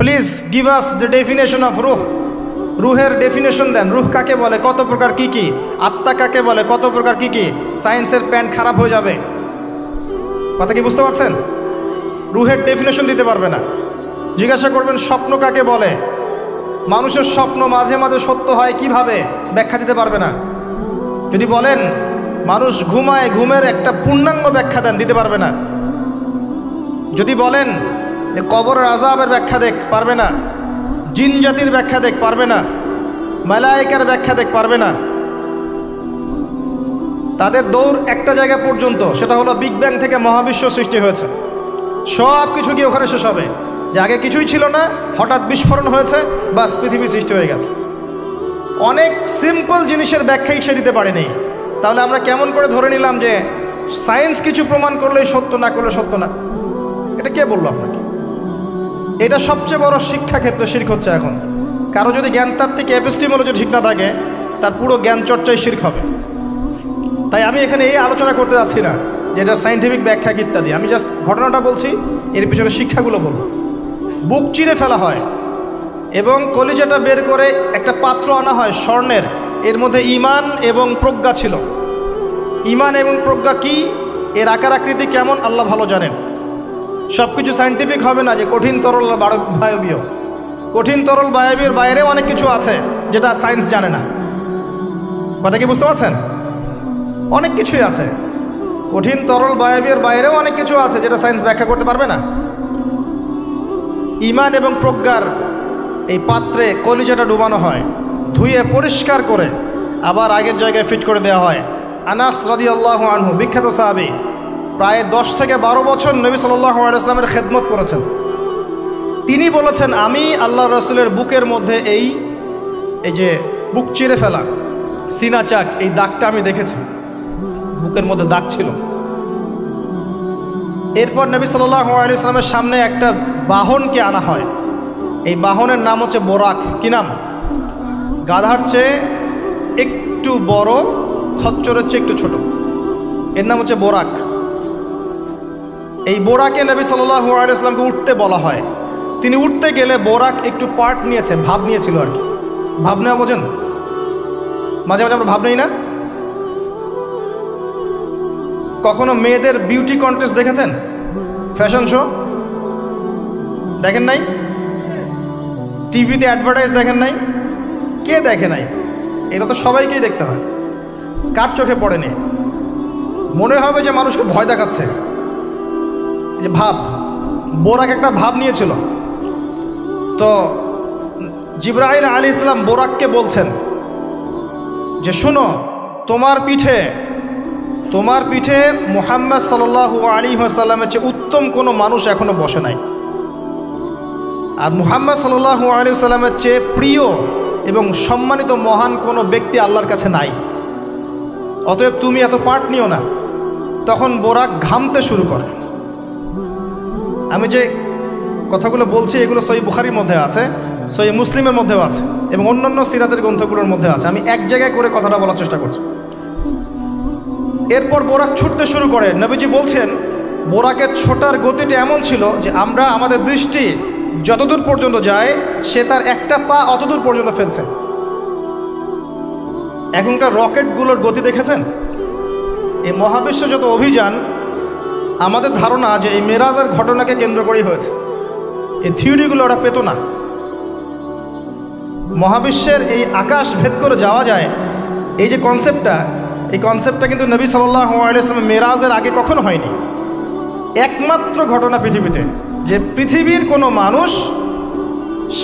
Please give us the definition of রুহ। রুহের definition দেন। রুহ কাকে বলে, কত প্রকার, কি কি? আত্মা কাকে বলে, কত প্রকার, কি কি? সায়েন্সের প্যান্ট খারাপ হয়ে যাবে। কথা কি বুঝতে পারছেন? রুহের ডেফিনেশন দিতে পারবে না। জিজ্ঞাসা করবেন স্বপ্ন কাকে বলে, মানুষের স্বপ্ন মাঝে মাঝে সত্য হয় কিভাবে, ব্যাখ্যা দিতে পারবে না। যদি বলেন মানুষ ঘুমায়, ঘুমের একটা পূর্ণাঙ্গ ব্যাখ্যা দেন, দিতে পারবে না। যদি বলেন কবরের আযাবের ব্যাখ্যা দেখ, পারবে না। জিন জাতির ব্যাখ্যা দেখ, পারবে না। মালায়েকার ব্যাখ্যা দেখ, পারবে না। তাদের দৌড় একটা জায়গা পর্যন্ত, সেটা হলো বিগ ব্যাং থেকে মহাবিশ্ব সৃষ্টি হয়েছে। সব কিছু গিয়ে ওখানে শেষ হবে, যে আগে কিছুই ছিল না, হঠাৎ বিস্ফোরণ হয়েছে, বাস পৃথিবী সৃষ্টি হয়ে গেছে। অনেক সিম্পল জিনিসের ব্যাখ্যাই সে দিতে পারেনি। তাহলে আমরা কেমন করে ধরে নিলাম যে সায়েন্স কিছু প্রমাণ করলেই সত্য, না করলে সত্য না? এটা কে বললো আপনাকে? এটা সবচেয়ে বড় শিক্ষাক্ষেত্র শিরক হচ্ছে এখন। কারো যদি জ্ঞানতাত্ত্বিক এপিস্টিমোলজি ঠিক না থাকে, তার পুরো জ্ঞান চর্চায় শিরক হবে। তাই আমি এখানে এই আলোচনা করতে যাচ্ছি না যে এটা সায়েন্টিফিক ব্যাখ্যা ইত্যাদি। আমি জাস্ট ঘটনাটা বলছি, এর পিছনে শিক্ষাগুলো বলবো। বুক চিরে ফেলা হয় এবং কলিজাটা বের করে একটা পাত্র আনা হয় স্বর্ণের, এর মধ্যে ঈমান এবং প্রজ্ঞা ছিল। ঈমান এবং প্রজ্ঞা কি, এর আকার আকৃতি কেমন, আল্লাহ ভালো জানেন। সব কিছু সায়েন্টিফিক হবে না যে কঠিন তরল বায়বীয়। কঠিন তরল বায়বীর বাইরে অনেক কিছু আছে যেটা সায়েন্স জানে না। কথা কি বুঝতে পারছেন? অনেক কিছুই আছে। কঠিন তরল বায়বীর বাইরেও অনেক কিছু আছে যেটা সায়েন্স ব্যাখ্যা করতে পারবে না। ঈমান এবং প্রজ্ঞার এই পাত্রে কলিজাটা ডুবানো হয়, ধুয়ে পরিষ্কার করে আবার আগের জায়গায় ফিট করে দেওয়া হয়। আনাস রাদিয়াল্লাহু আনহু, বিখ্যাত সাহাবী, প্রায় 10 থেকে 12 বছর নবী সাল্লাল্লাহু আলাইহি ওয়াসাল্লামের খেদমত করেছেন। তিনি বলেছেন, আমি আল্লাহ রসুলের বুকের মধ্যে এই যে বুক চিরে ফেলা, সিনা চাক, এই দাগটা আমি দেখেছি। বুকের মধ্যে দাগ ছিল। এরপর নবী সাল্লাল্লাহু আলাইহি ওয়াসাল্লামের সামনে একটা বাহনকে আনা হয়। এই বাহনের নাম হচ্ছে বোরাক। কি নাম? গাধার চেয়ে একটু বড়, খচ্চরের চেয়ে একটু ছোট, এর নাম হচ্ছে বোরাক। এই বোরাকে নবী সাল্লাল্লাহু আলাইহি ওয়াসাল্লামকে উঠতে বলা হয়। তিনি উঠতে গেলে বোরাক একটু পার্ট নিয়েছে, ভাব নিয়েছিল আর কি। ভাব নেওয়া বোঝেন? মাঝে মাঝে আমরা ভাব নেই না? কখনো মেয়েদের বিউটি কন্টেস্ট দেখেছেন? ফ্যাশন শো দেখেন নাই? টিভিতে অ্যাডভার্টাইজ দেখেন নাই? কে দেখে নাই? এটা তো সবাইকেই দেখতে হয়। কার চোখে পড়েনি? মনে হবে যে মানুষকে ভয় দেখাচ্ছে। যে ভাব, বোরাক একটা ভাব নিয়েছিল। তো জিবরাইল আলাইহিস সালাম বোরাককে বলছেন যে শুনো, তোমার পিঠে মুহাম্মদ সাল্লাল্লাহু আলাইহি ওয়াসাল্লামের চেয়ে উত্তম কোনো মানুষ এখনো বসে নাই। আর মুহাম্মদ সাল্লাল্লাহু আলাইহি ওয়াসাল্লামের চেয়ে প্রিয় এবং সম্মানিত মহান কোনো ব্যক্তি আল্লাহর কাছে নাই। অতএব তুমি এত পার্ট নিও না। তখন বোরাক ঘামতে শুরু করে। আমি যে কথাগুলো বলছি এগুলো সহিহ বুখারীর মধ্যে আছে, সহিহ মুসলিমের মধ্যেও আছে এবং অন্যান্য সিরাতের গ্রন্থগুলোর মধ্যে আছে। আমি এক জায়গায় করে কথাটা বলার চেষ্টা করছি। এরপর বোরাক ছুটতে শুরু করে। নবীজি বলছেন, বোরাকের ছোটার গতিটা এমন ছিল যে আমরা আমাদের দৃষ্টি যতদূর পর্যন্ত যায়, সে তার একটা পা অতদূর পর্যন্ত ফেলছে। এখনকার রকেটগুলোর গতি দেখেছেন? এই মহাবিশ্ব যত অভিযান, আমাদের ধারণা যে এই মেরাজের ঘটনাকে কেন্দ্র করেই হয়েছে। এই থিওরিগুলো ওরা পেত না। মহাবিশ্বের এই আকাশ ভেদ করে যাওয়া যায়, এই যে কনসেপ্টটা, এই কনসেপ্টটা কিন্তু নবী সাল্লাল্লাহু আলাইহি ওয়াসাল্লাম মেরাজের আগে কখনো হয়নি। একমাত্র ঘটনা পৃথিবীতে যে পৃথিবীর কোনো মানুষ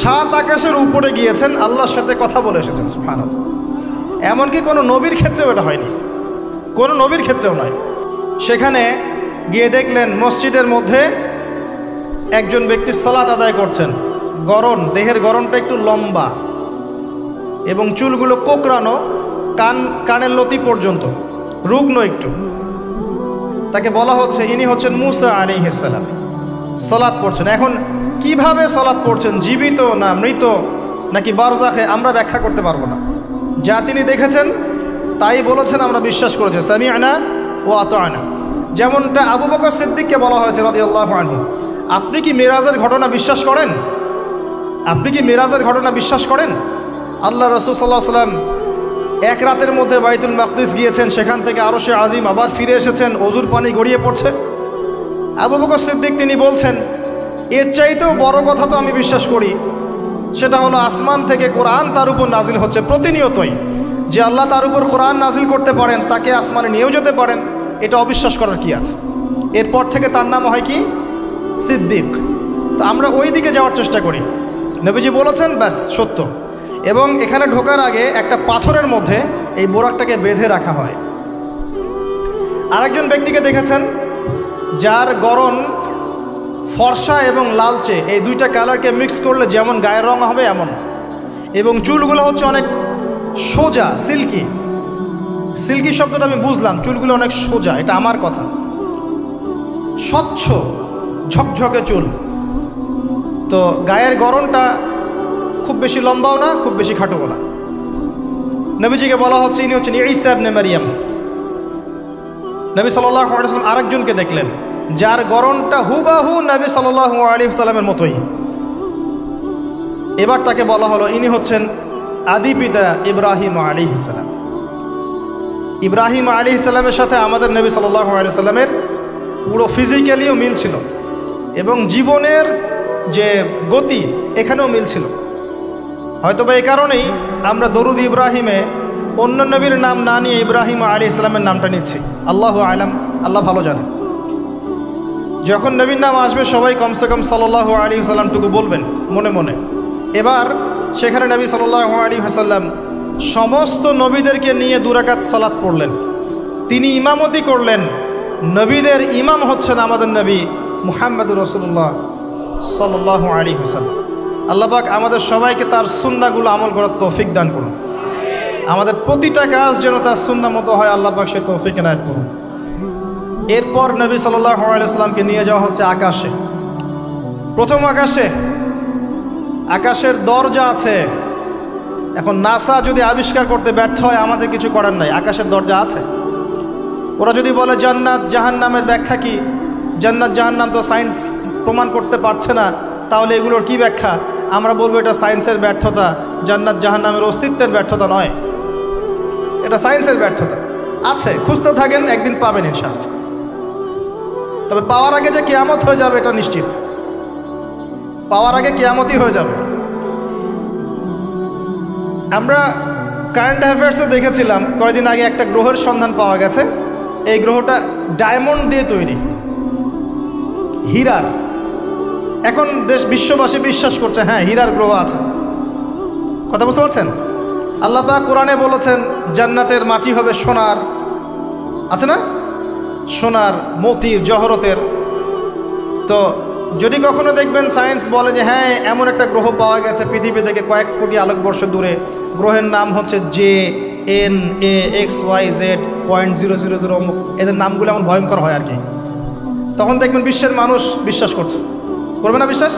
7 আকাশের উপরে গিয়েছেন, আল্লাহর সাথে কথা বলে এসেছেন। সুবহানাল্লাহ। এমনকি কোনো নবীর ক্ষেত্রেও এটা হয়নি, কোনো নবীর ক্ষেত্রেও নয়। সেখানে গিয়ে দেখলেন মসজিদের মধ্যে একজন ব্যক্তি সালাত আদায় করছেন। দেহের গড়নটা একটু লম্বা এবং চুলগুলো কোকড়ানো, কানের লতি পর্যন্ত, রুগ্ন একটু। তাকে বলা হচ্ছে ইনি হচ্ছেন মুসা আলাইহিস সালাম, সালাত পড়ছেন। এখন কিভাবে সালাত পড়ছেন, জীবিত না মৃত নাকি বারজাখে, আমরা ব্যাখ্যা করতে পারবো না। যা তিনি দেখেছেন তাই বলেছেন, আমরা বিশ্বাস করেছি। সামি'না ওয়া আতা'না। যেমনটা আবু বকর সিদ্দিককে বলা হয়েছে রাদিয়াল্লাহু আনহু, আপনি কি মেরাজের ঘটনা বিশ্বাস করেন? আপনি কি মেরাজের ঘটনা বিশ্বাস করেন? আল্লাহ রাসূল সাল্লাল্লাহু আলাইহি ওয়াসাল্লাম এক রাতের মধ্যে বাইতুল মাকদিস গিয়েছেন, সেখান থেকে আরশে আজিম, আবার ফিরে এসেছেন, অজুর পানি গড়িয়ে পড়ছে। আবু বকর সিদ্দিক তিনি বলছেন, এর চাইতেও বড় কথা তো আমি বিশ্বাস করি, সেটা হলো আসমান থেকে কোরআন তার উপর নাজিল হচ্ছে প্রতিনিয়তই। যে আল্লাহ তার উপর কোরআন নাজিল করতে পারেন, তাকে আসমানে নিয়েও যেতে পারেন, এটা অবিশ্বাস করার কি আছে? এরপর থেকে তার নাম হয় কি? সিদ্দিক। তো আমরা ওই দিকে যাওয়ার চেষ্টা করি। নবীজি বলেছেন, ব্যাস সত্য। এবং এখানে ঢোকার আগে একটা পাথরের মধ্যে এই বোরাকটাকে বেঁধে রাখা হয়। আরেকজন ব্যক্তিকে দেখেছেন যার গরন ফর্সা এবং লালচে, এই দুইটা কালারকে মিক্স করলে যেমন গায়ের রং হবে এমন, এবং চুলগুলো হচ্ছে অনেক সোজা, সিল্কি। সিল্কি শব্দটা আমি বুঝলাম, চুলগুলো অনেক সোজা, এটা আমার কথা। স্বচ্ছ ঝকঝকে চুল। তো গায়ের গরনটা খুব বেশি লম্বাও না, খুব বেশি খাটোও না। নবীজিকে বলা হচ্ছে ইনি হচ্ছেন ঈসা ইবনে মারইয়াম। নবী সাল্লাল্লাহু আলাইহি ওয়াসাল্লাম আরেকজনকে দেখলেন যার গরনটা হুবাহু নবী সাল্লাল্লাহু আলাইহি ওয়াসাল্লামের মতোই। এবার তাকে বলা হলো ইনি হচ্ছেন আদি পিতা ইব্রাহিম আলাইহিস সালাম। ইব্রাহিম আলাইহিস সালামের সাথে আমাদের নবী সাল্লাল্লাহু আলাইহি ওয়াসাল্লামের পুরো ফিজিক্যালিও মিল ছিল, এবং জীবনের যে গতি এখানেও মিল ছিল। হয়তো বা এই কারণেই আমরা দরুদ ইব্রাহিমে অন্য নবীর নাম না নিয়ে ইব্রাহিম আলাইহিস সালামের নামটা নিচ্ছি। আল্লাহু আলাম, আল্লাহ ভালো জানেন। যখন নবীর নাম আসবে সবাই কমসে কম সাল্লাল্লাহু আলাইহি ওয়াসাল্লামটুকু বলবেন মনে মনে। এবার সেখানে নবী সাল্লাল্লাহু আলাইহি ওয়াসাল্লাম সমস্ত নবীদেরকে নিয়ে 2 রাকাত সালাত পড়লেন। তিনি ইমামতি করলেন। নবীদের ইমাম হচ্ছেন আমাদের নবী মুহাম্মদুর রাসূলুল্লাহ সাল্লাল্লাহু আলাইহি ওয়াসাল্লাম। আল্লাহ পাক আমাদের সবাইকে তার সুন্নাহগুলো আমল করার তৌফিক দান করুন। আমাদের প্রতিটা কাজ যেন তার সুন্নাহ মতো হয়, আল্লাহ পাক সে তৌফিক এনায়েত করুন। এরপর নবী সাল্লাল্লাহু আলাইহি ওয়াসাল্লামকে নিয়ে যাওয়া হচ্ছে আকাশে। প্রথম আকাশে, আকাশের দরজা আছে। এখন নাসা যদি আবিষ্কার করতে ব্যর্থ হয়, আমাদের কিছু করার নাই, আকাশের দরজা আছে। ওরা যদি বলে জান্নাত জাহান্নামের ব্যাখ্যা কি, জান্নাত জাহান্নাম তো সায়েন্স প্রমাণ করতে পারছে না, তাহলে এগুলোর কি ব্যাখ্যা? আমরা বলবো এটা সায়েন্সের ব্যর্থতা, জান্নাত জাহান্নামের অস্তিত্বের ব্যর্থতা নয়, এটা সায়েন্সের ব্যর্থতা। আছে, খুঁজতে থাকেন, একদিন পাবেন ইনশাআল্লাহ। তবে পাওয়ার আগে যে কিয়ামত হয়ে যাবে এটা নিশ্চিত, পাওয়ার আগে কিয়ামতই হয়ে যাবে। আমরা কারেন্ট অ্যাফেয়ার্সে দেখেছিলাম কয়েকদিন আগে একটা গ্রহের সন্ধান পাওয়া গেছে। এই গ্রহটা ডায়মন্ড দিয়ে তৈরি, হীরার। এখন বিশ্ববাসী বিশ্বাস করছে হ্যাঁ হীরার গ্রহ আছে। কথা বুঝতে পারছেন? আল্লাহ পাক কোরআনে বলেছেন জান্নাতের মাটি হবে সোনার, আছে না, সোনার, মতির, জহরতের। তো যদি কখনো দেখবেন সায়েন্স বলে যে হ্যাঁ এমন একটা গ্রহ পাওয়া গেছে পৃথিবী থেকে কয়েক কোটি আলোকবর্ষ দূরে, গ্রহের নাম হচ্ছে JNAXYZ.000 অমুক, এদের নামগুলো এমন ভয়ঙ্কর হয় আর কি, তখন দেখবেন বিশ্বের মানুষ বিশ্বাস করছে। করবে না বিশ্বাস?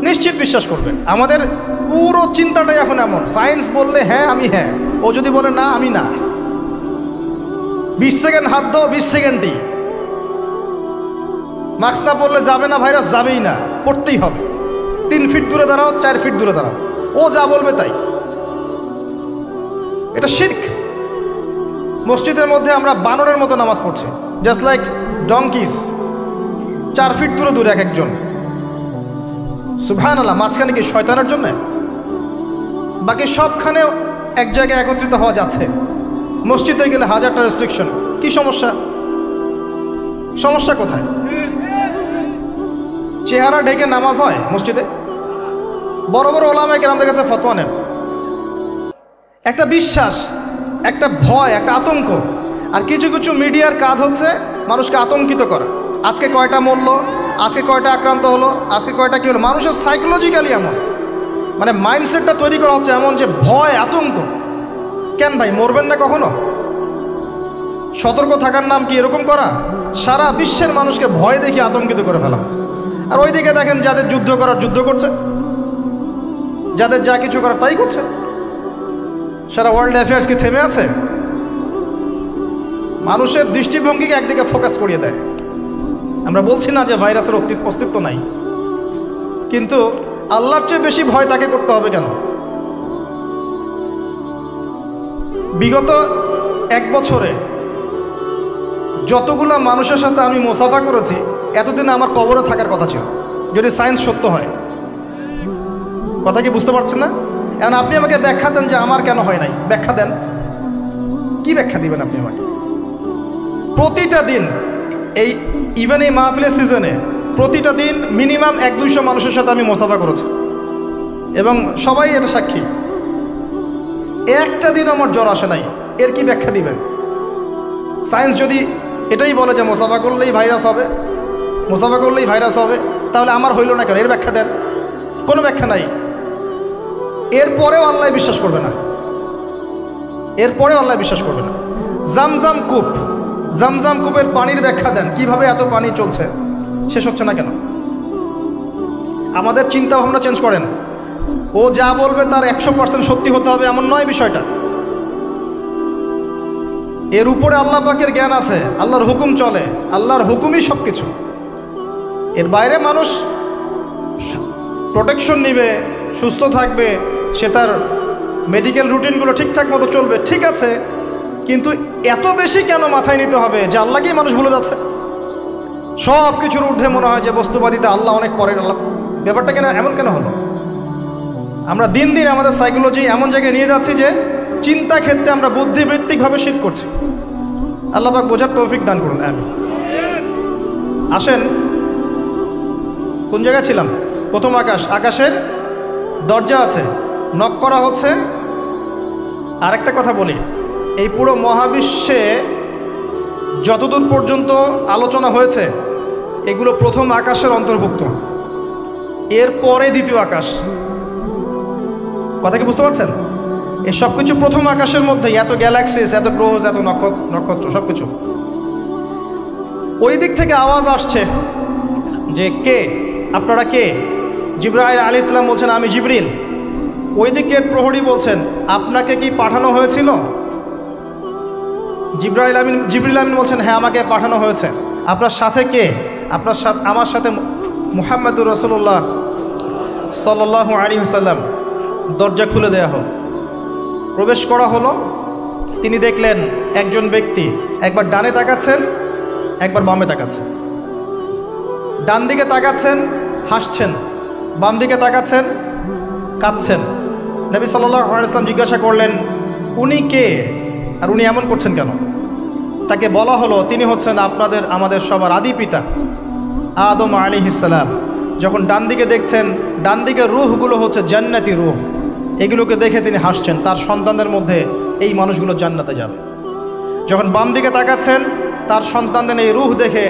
নিশ্চিত বিশ্বাস করবে। আমাদের পুরো চিন্তাটাই এখন এমন, সায়েন্স বললে হ্যাঁ আমি হ্যাঁ, ও যদি বলে না আমি না। 20 সেকেন্ড হাত দাও, 20 সেকেন্ডই। মাস্ক না পড়লে যাবে না, ভাইরাস যাবেই না, পড়তেই হবে। 3 ফিট দূরে দাঁড়াও, 4 ফিট দূরে দাঁড়াও, ও যা বলবে তাই। এটা শিরক। মসজিদের মধ্যে আমরা বানরের মতো নামাজ পড়ছি, জাস্ট লাইক ডঙ্কিস, 4 ফিট দূরে দূরে এক একজন। সুবহানাল্লাহ, মাঝখানে কি শয়তানের জন্য? বাকি সবখানে এক জায়গায় একত্রিত হওয়া যাচ্ছে। মসজিদে গেলে 1000টা রেস্ট্রিকশন, কি সমস্যা? সমস্যা কোথায়? চেহারা ঢেকে নামাজ হয় মসজিদে? বড় বড় ওলামায়ে কেরামদের কাছে ফতোয়া নেন। একটা বিশ্বাস, একটা ভয়, একটা আতঙ্ক। আর কিছু কিছু মিডিয়ার কাজ হচ্ছে মানুষকে আতঙ্কিত করা। আজকে কয়টা মরল, আজকে কয়টা আক্রান্ত হলো, আজকে কয়টা কী হলো। মানুষের সাইকোলজিক্যালি এমন, মানে মাইন্ডসেটটা তৈরি করা হচ্ছে এমন যে ভয়, আতঙ্ক। কেন ভাই, মরবেন না কখনো? সতর্ক থাকার নাম কি এরকম করা? সারা বিশ্বের মানুষকে ভয় দেখিয়ে আতঙ্কিত করে ফেলা হচ্ছে। আর ওইদিকে দেখেন যাদের যুদ্ধ করার যুদ্ধ করছে, যাদের যা কিছু করার তাই করছে। সারা ওয়ার্ল্ড অ্যাফেয়ার্স কি থেমে আছে? মানুষের দৃষ্টিভঙ্গিকে একদিকে ফোকাস করিয়ে দেয়। আমরা বলছি না যে ভাইরাসের অস্তিত্ব নাই, কিন্তু আল্লাহর চেয়ে বেশি ভয় তাকে করতে হবে কেন? বিগত 1 বছরে যতগুলো মানুষের সাথে আমি মোসাফা করেছি, এতদিন আমার কবরে থাকার কথা ছিল, যদি সায়েন্স সত্য হয়। কথা কি বুঝতে পারছেন না? এখন আপনি আমাকে ব্যাখ্যা দেন যে আমার কেন হয় নাই, ব্যাখ্যা দেন। কি ব্যাখ্যা দিবেন আপনি আমাকে? প্রতিটা দিন ইভেন এই মাহফিলের সিজনে প্রতিটা দিন মিনিমাম 100-200 মানুষের সাথে আমি মোসাফা করেছি, এবং সবাই এটা সাক্ষী। একটা দিন আমার জ্বর আসে নাই, এর কি ব্যাখ্যা দিবেন? সায়েন্স যদি এটাই বলে যে মোসাফা করলেই ভাইরাস হবে, মোসাফা করলেই ভাইরাস হবে, তাহলে আমার হইল না কেন? এর ব্যাখ্যা দেন। কোনো ব্যাখ্যা নাই। এরপরেও আল্লাহ বিশ্বাস করবে না, এরপরেও আল্লাহ বিশ্বাস করবে না। জামজাম কূপ, জামজাম কূপের পানির ব্যাখ্যা দেন, কিভাবে এত পানি চলছে, শেষ হচ্ছে না কেন? আমাদের চিন্তা ভাবনা চেঞ্জ করেন। ও যা বলবে তার 100% সত্যি হতে হবে এমন নয় বিষয়টা। এর উপরে আল্লাহ পাকের জ্ঞান আছে, আল্লাহর হুকুম চলে, আল্লাহর হুকুমই সব কিছু। এর বাইরে মানুষ প্রোটেকশন নিবে, সুস্থ থাকবে, সে তার মেডিকেল রুটিনগুলো ঠিকঠাক মতো চলবে, ঠিক আছে, কিন্তু এত বেশি কেন মাথায় নিতে হবে যে আল্লাহকেই মানুষ ভুলে যাচ্ছে? সব কিছুর ঊর্ধ্বে মনে হয় যে বস্তুবাদিতে আল্লাহ অনেক পরের। আল্লাহ ব্যাপারটা কেন এমন কেন হলো? আমরা দিন দিন আমাদের সাইকোলজি এমন জায়গায় নিয়ে যাচ্ছি যে চিন্তা ক্ষেত্রে আমরা বুদ্ধিবৃত্তিকভাবে শিরক করছি। আল্লাহ পাক বোঝার তৌফিক দান করুন। আমিন। আসেন, কোন জায়গায় ছিলাম? প্রথম আকাশ, আকাশের দরজা আছে, নক করা হচ্ছে। আরেকটা কথা বলি, এই পুরো মহাবিশ্বে যতদূর পর্যন্ত আলোচনা হয়েছে এগুলো প্রথম আকাশের অন্তর্ভুক্ত, এরপরে দ্বিতীয় আকাশ। কথা কি বুঝতে পারছেন? এই সব কিছু প্রথম আকাশের মধ্যে, এত গ্যালাক্সিস, এত গ্রহ, এত নক্ষত্র সব কিছু। ওই দিক থেকে আওয়াজ আসছে যে কে আপনারা, কে? জিবরাইল আলাইহিস সালাম বলছেন আমি জিবরিল। ওই দিকের প্রহরী বলছেন আপনাকে কি পাঠানো হয়েছিল? জিবরিল আমিন বলছেন হ্যাঁ, আমাকে পাঠানো হয়েছে। আপনার সাথে কে? আপনার সাথে, আমার সাথে মুহাম্মদুর রাসূলুল্লাহ সাল্লাল্লাহু আলাইহি ওয়াসাল্লাম। দরজা খুলে দেয়া হলো, প্রবেশ করা হলো। তিনি দেখলেন একজন ব্যক্তি একবার ডানে তাকাচ্ছেন, একবার বামে তাকাচ্ছেন। ডান দিকে তাকাচ্ছেন, হাসছেন, বাম দিকে তাকাচ্ছেন, কাঁদছেন। নবী সাল্লাল্লাহু আলাইহি ওয়াসাল্লাম জিজ্ঞাসা করলেন উনি কে আর উনি এমন করছেন কেন? তাকে বলা হলো তিনি হচ্ছেন আমাদের সবার আদি পিতা আদম আলাইহিস সালাম। যখন ডান দিকে দেখছেন, ডান দিকের রূহগুলো হচ্ছে জান্নাতি রূহ, এগুলোকে দেখে তিনি হাসছেন, তার সন্তানদের মধ্যে এই মানুষগুলো জান্নাতে যাবে। যখন বাম দিকে তাকাচ্ছেন, তার সন্তানদের এই রূহ দেখে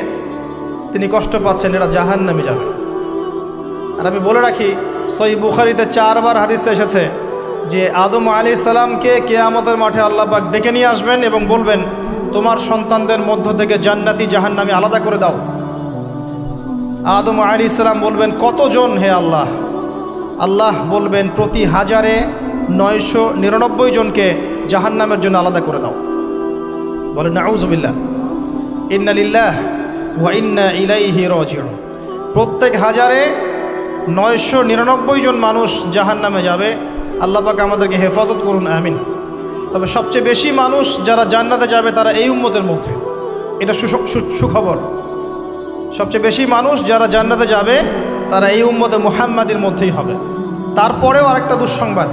তিনি কষ্ট পাচ্ছেন, এরা জাহান্নামে যাবে। আর আমি বলে রাখি, সহিহ বুখারীতে 4 বার হাদিসে এসেছে যে আদম আলাইহিস সালামকে কিয়ামতের মাঠে আল্লাহ পাক ডেকে নিয়ে আসবেন এবং বলবেন তোমার সন্তানদের মধ্য থেকে জান্নাতি জাহান্নামী আলাদা করে দাও। আদম আলাইহিস সালাম বলবেন কতজন হে আল্লাহ? আল্লাহ বলবেন প্রতি 1000-এ 999 জনকে জাহান্নামের জন্য আলাদা করে দাও। বলেন নাউযুবিল্লাহ, ইন্না লিল্লাহ ওয়া ইন্না ইলাইহি রাজিউন। প্রত্যেক 1000-এ 999 জন মানুষ জাহান্নামে যাবে। আল্লাহ পাক আমাদেরকে হেফাজত করুন, আমিন। তবে সবচেয়ে বেশি মানুষ যারা জান্নাতে যাবে তারা এই উম্মতের মধ্যে, এটা সুখবর। সবচেয়ে বেশি মানুষ যারা জান্নাতে যাবে তারা এই উম্মতে মুহাম্মাদির মধ্যেই হবে। তারপরেও আরেকটা দুঃসংবাদ,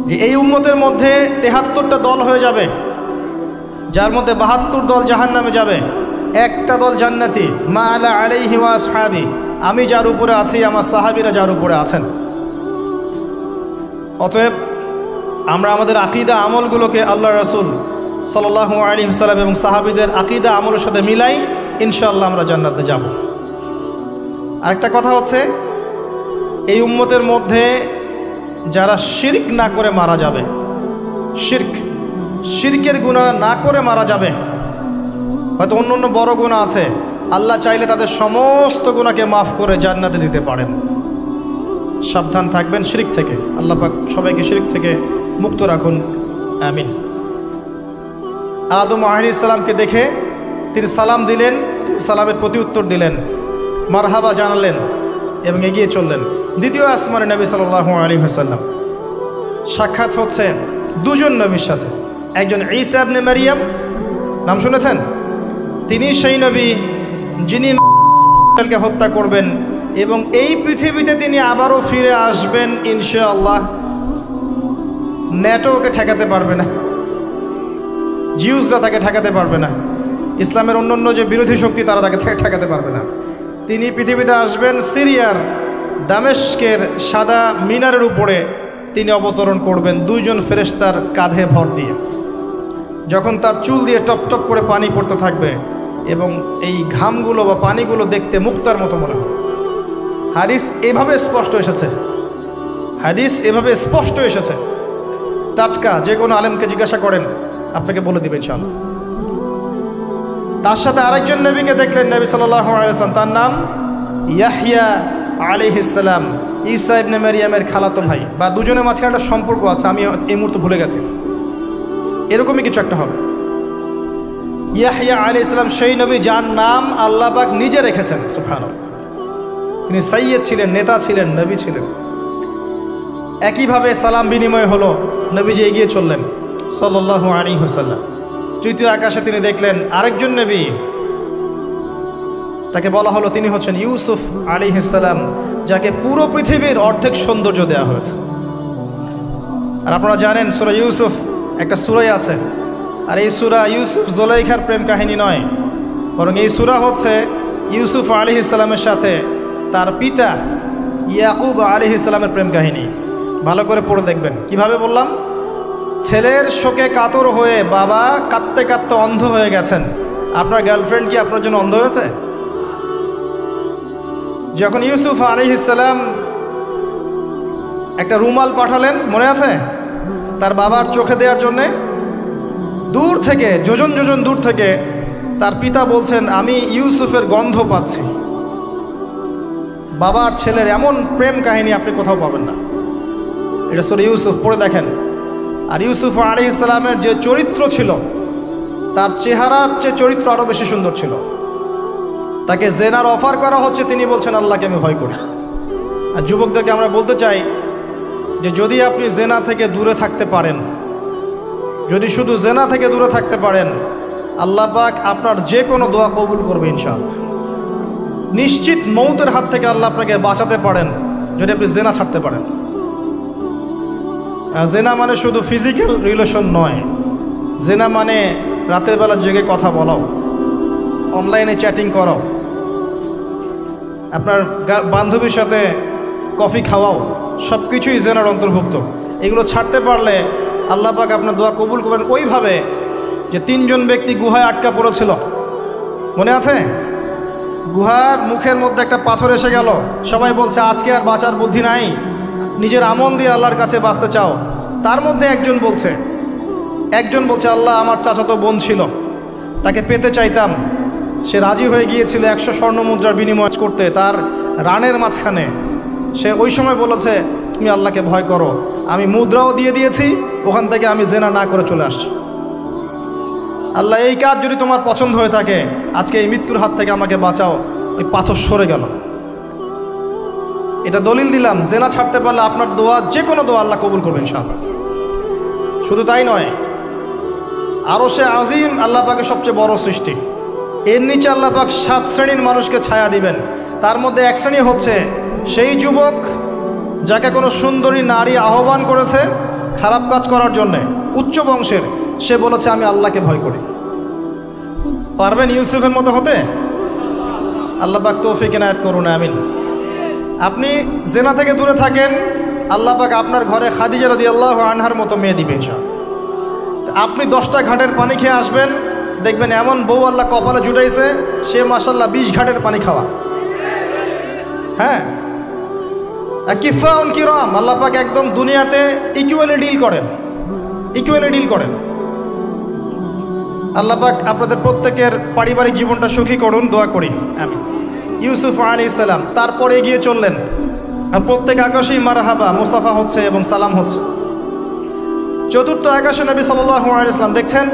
যে এই উম্মতের মধ্যে 73টা দল হয়ে যাবে, যার মধ্যে 72 দল জাহান্নামে যাবে, একটা দল জান্নাতি। মা আলা আলাইহি ওয়া আসহাবি, আমি যার উপরে আছি, আমার সাহাবীরা যার উপরে আছেন। অতএব আমরা আমাদের আকীদা আমলগুলোকে আল্লাহ রাসূল সাল্লাল্লাহু আলাইহি ওয়াসাল্লাম এবং সাহাবীদের আকীদা আমলের সাথে মিলাই, ইনশাআল্লাহ আমরা জান্নাতে যাব। আরেকটা কথা হচ্ছে, এই উম্মতের মধ্যে যারা শিরক না করে মারা যাবে, শিরকের গুনাহ না করে মারা যাবে, হয়তো অন্য অন্য বড় গুনাহ আছে, আল্লাহ চাইলে তাদের সমস্ত গুনাহকে মাফ করে জান্নাতে দিতে পারেন। সাবধান থাকবেন শিরক থেকে। আল্লাহ পাক সবাইকে শিরক থেকে মুক্ত রাখুন, আমিন। আদম আলাইহিস সালামকে দেখে তিনি সালাম দিলেন, তিনি সালামের প্রতি উত্তর দিলেন, মারহাবা জানালেন এবং এগিয়ে চললেন। দ্বিতীয় আসমানে নবী সাল্লাল্লাহু আলাইহি ওয়াসাল্লাম সাক্ষাৎ হচ্ছে দুজন নবীর সাথে। একজন ঈসা ইবনে মারিয়াম, নাম শুনেছেন? তিনি সেই নবী যিনি কে হত্যা করবেন এবং এই পৃথিবীতে তিনি আবারও ফিরে আসবেন ইনশাআল্লাহ। ন্যাটো ওকে ঠেকাতে পারবে না, জিউসরা তাকে ঠেকাতে পারবে না, ইসলামের অন্যান্য যে বিরোধী শক্তি তারা তাকে ঠেকাতে পারবে না। তিনি পৃথিবীতে আসবেন, সিরিয়ার দামেস্কের সাদা মিনারের উপরে তিনি অবতরণ করবেন দুইজন ফেরেশতার কাঁধে ভর দিয়ে। যখন তার চুল দিয়ে টপ টপ করে পানি পড়তে থাকবে এবং এই ঘামগুলো বা পানিগুলো দেখতে মুক্তার মতো মনে হবে। হাদিস এভাবে স্পষ্ট এসেছে, হাদিস এভাবে স্পষ্ট এসেছে, টাটকা। যে কোনো আলেমকে জিজ্ঞাসা করেন আপনাকে বলে দিবেন ইনশাআল্লাহ। তার সাথে আরেকজন নবীকে দেখলেন নবী সাল্লাল্লাহু আলাইহি ওয়াসাল্লাম, তার নাম ইয়াহইয়া আলাইহিস সালাম, ঈসা ইবনে মারিয়ামের খালাতো ভাই, বা দুজনের মাঝখানে একটা সম্পর্ক আছে, আমি এই মুহূর্তে ভুলে গেছি, এরকমই কিছু একটা হবে। ইয়াহইয়া আলাইহিস সালাম সেই নবী যার নাম আল্লাহ পাক নিজে রেখেছেন, সুবহানাল্লাহ। তিনি সাইয়্যেদ ছিলেন, নেতা ছিলেন, নবী ছিলেন। একইভাবে সালাম বিনিময় হলো, নবীজি এগিয়ে চললেন সাল্লাল্লাহু আলাইহি ওয়াসাল্লাম। তৃতীয় আকাশে তিনি দেখলেন আরেকজন নবী, তাকে বলা হলো তিনি হচ্ছেন ইউসুফ আলাইহিস সালাম, যাকে পুরো পৃথিবীর অর্ধেক সৌন্দর্য দেওয়া হয়েছে। আর আপনারা জানেন সূরা ইউসুফ একটা সূরাই আছে, আর এই সূরা ইউসুফ জুলাইখার প্রেম কাহিনী নয়, বরং এই সূরা হচ্ছে ইউসুফ আলাইহিস সালামের সাথে তার পিতা ইয়াকুব আলাইহিস সালামের প্রেম কাহিনী। ভালো করে পড়ে দেখবেন। কিভাবে বললাম? ছেলের শোকে কাতর হয়ে বাবা কাঁদতে কাঁদতে অন্ধ হয়ে গেছেন। আপনার গার্লফ্রেন্ড কি আপনার জন্য অন্ধ হয়েছে? যখন ইউসুফ আলাইহিস সালাম একটা রুমাল পাঠালেন, মনে আছে, তার বাবার চোখে দেওয়ার জন্যে, দূর থেকে যোজন যোজন দূর থেকে তার পিতা বলছেন আমি ইউসুফের গন্ধ পাচ্ছি। বাবার ছেলের এমন প্রেম কাহিনী আপনি কোথাও পাবেন না। এটা সূরা ইউসুফ, পড়ে দেখেন। আর ইউসুফ আলাইহিস সালামের যে চরিত্র ছিল, তার চেহারার চেয়ে চরিত্র আরো বেশি সুন্দর ছিল। তাকে জেনার অফার করা হচ্ছে, তিনি বলছেন আল্লাহকে আমি ভয় করি। আর যুবকদেরকে আমরা বলতে চাই যে যদি আপনি জেনা থেকে দূরে থাকতে পারেন, যদি শুধু জেনা থেকে দূরে থাকতে পারেন, আল্লাহ পাক আপনার যে কোনো দোয়া কবুল করবে ইনশাআল্লাহ। নিশ্চিত মৌতের হাত থেকে আল্লাহ আপনাকে বাঁচাতে পারেন যদি আপনি জেনা ছাড়তে পারেন। জেনা মানে শুধু ফিজিক্যাল রিলেশন নয়, জেনা মানে রাতের বেলা জেগে কথা বলাও, অনলাইনে চ্যাটিং করাও, আপনার বান্ধবীর সাথে কফি খাওয়াও, সব কিছুই জেনার অন্তর্ভুক্ত। এগুলো ছাড়তে পারলে আল্লাহ পাক আপনার দোয়া কবুল করবেন। ওইভাবে যে তিনজন ব্যক্তি গুহায় আটকা পড়েছিল, মনে আছে? গুহার মুখের মধ্যে একটা পাথর এসে গেল, সবাই বলছে আজকে আর বাঁচার বুদ্ধি নাই, নিজের আমল দিয়ে আল্লাহর কাছে বাঁচতে চাও। তার মধ্যে একজন বলছে আল্লাহ আমার চাচাতো বোন ছিল, তাকে পেতে চাইতাম। সে রাজি হয়ে গিয়েছিল 100 স্বর্ণ মুদ্রার বিনিময় করতে তার রানের মাঝখানে। সে ওই সময় বলেছে তুমি আল্লাহকে ভয় করো, আমি মুদ্রাও দিয়ে দিয়েছি, ওখান থেকে আমি জেনা না করে চলে আসছি। আল্লাহ এই কাজ যদি তোমার পছন্দ হয়ে থাকে, আজকে এই মৃত্যুর হাত থেকে আমাকে বাঁচাও। ওই পাথর সরে গেল। এটা দলিল দিলাম, জেনা ছাড়তে পারলে আপনার দোয়া, যে কোনো দোয়া আল্লাহ কবুল করবেন ইনশাআল্লাহ। শুধু তাই নয়, আরশে আজিম আল্লাহ পাকের সবচেয়ে বড় সৃষ্টি, এর নিচে আল্লাহ পাক 7 শ্রেণীর মানুষকে ছায়া দিবেন। তার মধ্যে এক শ্রেণী হচ্ছে সেই যুবক যাকে কোনো সুন্দরী নারী আহ্বান করেছে খারাপ কাজ করার জন্যে, উচ্চ বংশের, সে বলেছে আমি আল্লাহকে ভয় করি। পারবেন ইউসুফের মতো হতে? আল্লাহ পাক তৌফিক ইনায়াত করুন, আমিন। আপনি জেনা থেকে দূরে থাকেন, আল্লাহ পাক আপনার ঘরে খাদিজা রাদিয়াল্লাহু আনহার মতো মেয়ে দিবে ইনশাআল্লাহ। আপনি 10টা ঘাটের পানি খেয়ে আসবেন, দেখবেন এমন বউ আল্লাহ কপালে জুটাইছে, সে মাশাআল্লাহ 20 ঘাটের পানি খাওয়া। হ্যাঁ, কিফাউন কিরাম, আল্লাহ পাক একদম দুনিয়াতে ইকুয়ালি ডিল করেন। আল্লাহ পাক আপনাদের প্রত্যেকের পারিবারিক জীবনটা সুখী করুন, দোয়া করি আমিন। ইউসুফ আলাইহিস সালাম তারপরে এগিয়ে চললেন, আর প্রত্যেক আকাশেই মারহাবা মুসাফা হচ্ছে এবং সালাম হচ্ছে। চতুর্থ আকাশে নবী সাল্লাল্লাহু আলাইহি ওয়াসাল্লাম দেখছেন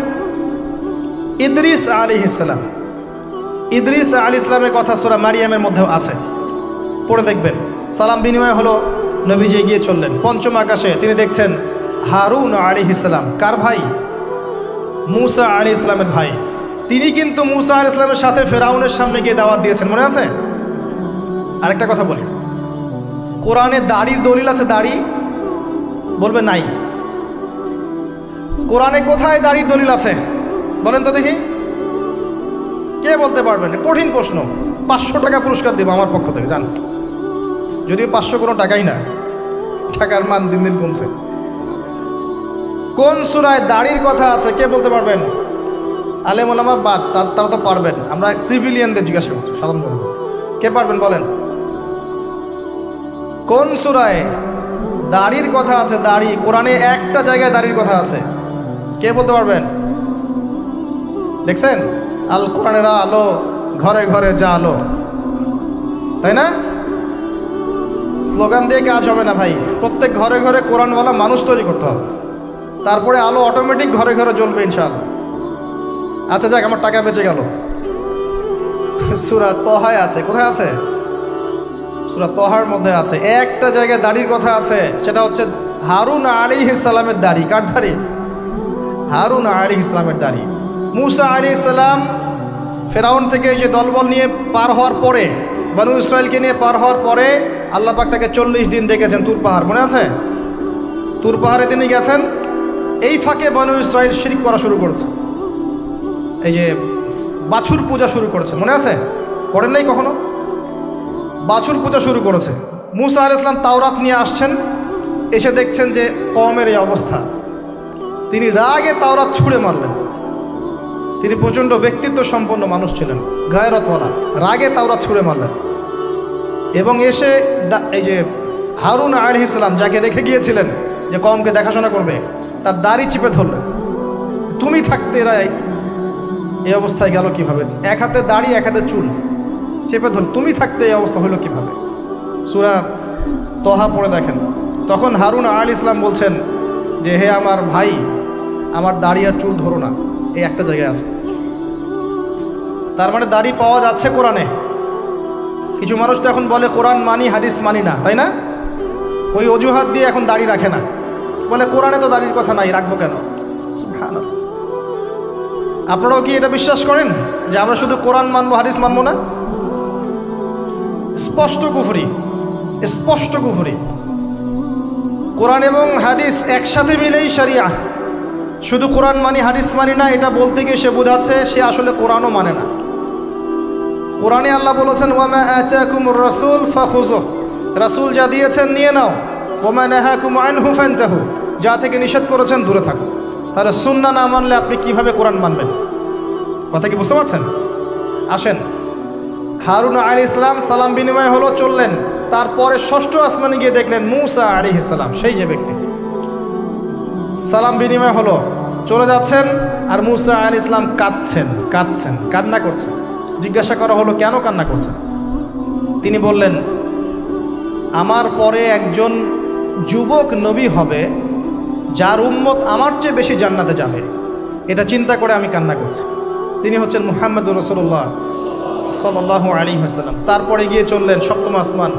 ইদ্রিস আলাইহিস সালাম। ইদ্রিস আলাইহিস সালামের কথা সূরা মারিয়ামের মধ্যেও আছে, পড়ে দেখবেন। সালাম বিনিময় হলো, নবীজি এগিয়ে চললেন। পঞ্চম আকাশে তিনি দেখছেন হারুন আলাইহিস সালাম। কার ভাই? মুসা আলাইহিস সালামের ভাই। তিনি কিন্তু মুসা আলাইহিস সালামের সাথে ফেরাউনের সামনে গিয়ে দাওয়াত দিয়েছেন, মনে আছে? আরেকটা কথা বলি, কোরআনে দাড়ির দলিল আছে? দাড়ি বলবে নাই। কোরআনে কোথায় দাড়ির দলিল আছে বলেন তো দেখি, কে বলতে পারবেন? কঠিন প্রশ্ন। 500 টাকা পুরস্কার দেবো আমার পক্ষ থেকে, জান। যদিও 500 কোনো টাকাই না, টাকার মান দিন দিন কমছে। কোন সূরায় দাড়ির কথা আছে কে বলতে পারবেন? আলেম ওলামা বাদ, তারা তো পারবেন। আমরা সিভিলিয়ানদের জিজ্ঞাসা করছি, সাধারণ জনগণ। কে পারবেন বলেন? কোন সূরায় দাড়ির কথা আছে? দাড়ি কোরআনে একটা জায়গায় দাড়ির কথা আছে, কে বলতে পারবেন? দেখছেন, আল কোরআনের আলো ঘরে ঘরে যা আলো, তাই না? স্লোগান দিয়ে কাজ হবে না ভাই, প্রত্যেক ঘরে ঘরে কোরআনওয়ালা মানুষ তৈরি করতে হবে, তারপরে আলো অটোমেটিক ঘরে ঘরে জ্বলবে ইনশাআল্লাহ। আচ্ছা যাক, আমার টাকা বেঁচে গেল। সূরা তহায় আছে। কোথায় আছে? সূরা তহার মধ্যে আছে। একটা জায়গায় দাড়ির কথা আছে, সেটা হচ্ছে হারুন আলাইহিস সালামের দাড়ি। কার দাড়ি? হারুন আলাইহিস সালামের দাড়ি। মুসা আলাইহিস সালাম ফেরাউন থেকে যে দলবল নিয়ে পার হওয়ার পরে, বনু ইসরায়েলকে নিয়ে পার হওয়ার পরে আল্লাহ পাক তাকে 40 দিন ডেকেছেন তুর পাহাড়, মনে আছে? তুর পাহাড়ে তিনি গেছেন। এই ফাঁকে বনু ইসরায়েল শিরক করা শুরু করেছে, এই যে বাছুর পূজা শুরু করেছে, মনে আছে? পড়েন নাই কখনো? বাছুর পূজা শুরু করেছে। মুসা আলাইহিস সালাম তাওরাত নিয়ে আসছেন, এসে দেখছেন যে কওমের এই অবস্থা। তিনি রাগে তাওরাত ছুঁড়ে মারলেন। তিনি প্রচণ্ড ব্যক্তিত্ব সম্পন্ন মানুষ ছিলেন, গায়রতওয়ালা। রাগে তাওরাত ছুঁড়ে মারলেন এবং এসে এই যে হারুন আলাইহিস সালাম, যাকে রেখে গিয়েছিলেন যে কওমকে দেখাশোনা করবে, তার দাড়ি চিপে ধরলেন। তুমি থাকতে এরা এই অবস্থায় গেল কিভাবে? এক হাতে দাড়ি, এক হাতে চুল, চেপে ধর। তুমি থাকতে এই অবস্থা হইল কিভাবে? সূরা তহা পড়ে দেখেন। তখন হারুন আলাইহিস সালাম বলছেন যে হে আমার ভাই, আমার দাড়ি আর চুল ধরো না, এই একটা জায়গায় আছে। তার মানে দাড়ি পাওয়া যাচ্ছে কোরআনে। কিছু মানুষ তো এখন বলে কোরআন মানি, হাদিস মানি না, তাই না? ওই অজুহাত দিয়ে এখন দাড়ি রাখে না, বলে কোরআনে তো দাড়ির কথা নাই, রাখবো কেন? সুবহানাল্লাহ। আপনারাও কি এটা বিশ্বাস করেন যে আমরা শুধু কোরআন মানবো, হাদিস মানবো না? স্পষ্ট কুফরি, স্পষ্ট কুফরি। কোরআন এবং হাদিস একসাথে মিলেই শরিয়া। শুধু কোরআন মানি, হাদিস মানি না, এটা বলতে গিয়ে সে বোঝাচ্ছে সে আসলে কোরআনও মানে না। কোরআনে আল্লাহ বলেছেন ওয়ামা আতাকুমুর রাসূল ফাখুযুহ, রাসূল যা দিয়েছেন নিয়ে নাও। ওয়ামা নাহাকুম আনহু ফানতাহু, যা থেকে নিষেধ করেছেন দূরে থাকো। তাহলে সুন্নাহ না মানলে আপনি কিভাবে কোরআন মানবেন? কথা কি বুঝতে পারছেন? আসেন, হারুন আলাইহিস সালাম সালাম বিনিময় হলো, চললেন। তারপরে ষষ্ঠ আসমানে গিয়ে দেখলেন মুসা আলাইহিস সালাম, সেই যে ব্যক্তি। সালাম বিনিময় হলো, চলে যাচ্ছেন, আর মুসা আলাইহিস সালাম কাঁদছেন, কান্না করছেন। জিজ্ঞাসা করা হলো কেন কান্না করছেন? তিনি বললেন আমার পরে একজন যুবক নবী হবে যার উম্মত আমার চেয়ে বেশি জান্নাতে যাবে, এটা চিন্তা করে আমি কান্না করছি। তিনি হচ্ছেন মুহাম্মদুর রাসূলুল্লাহ সাল্লাল্লাহু আলাইহি ওয়াসাল্লাম। তারপরে গিয়ে চললেন সপ্তম আসমান।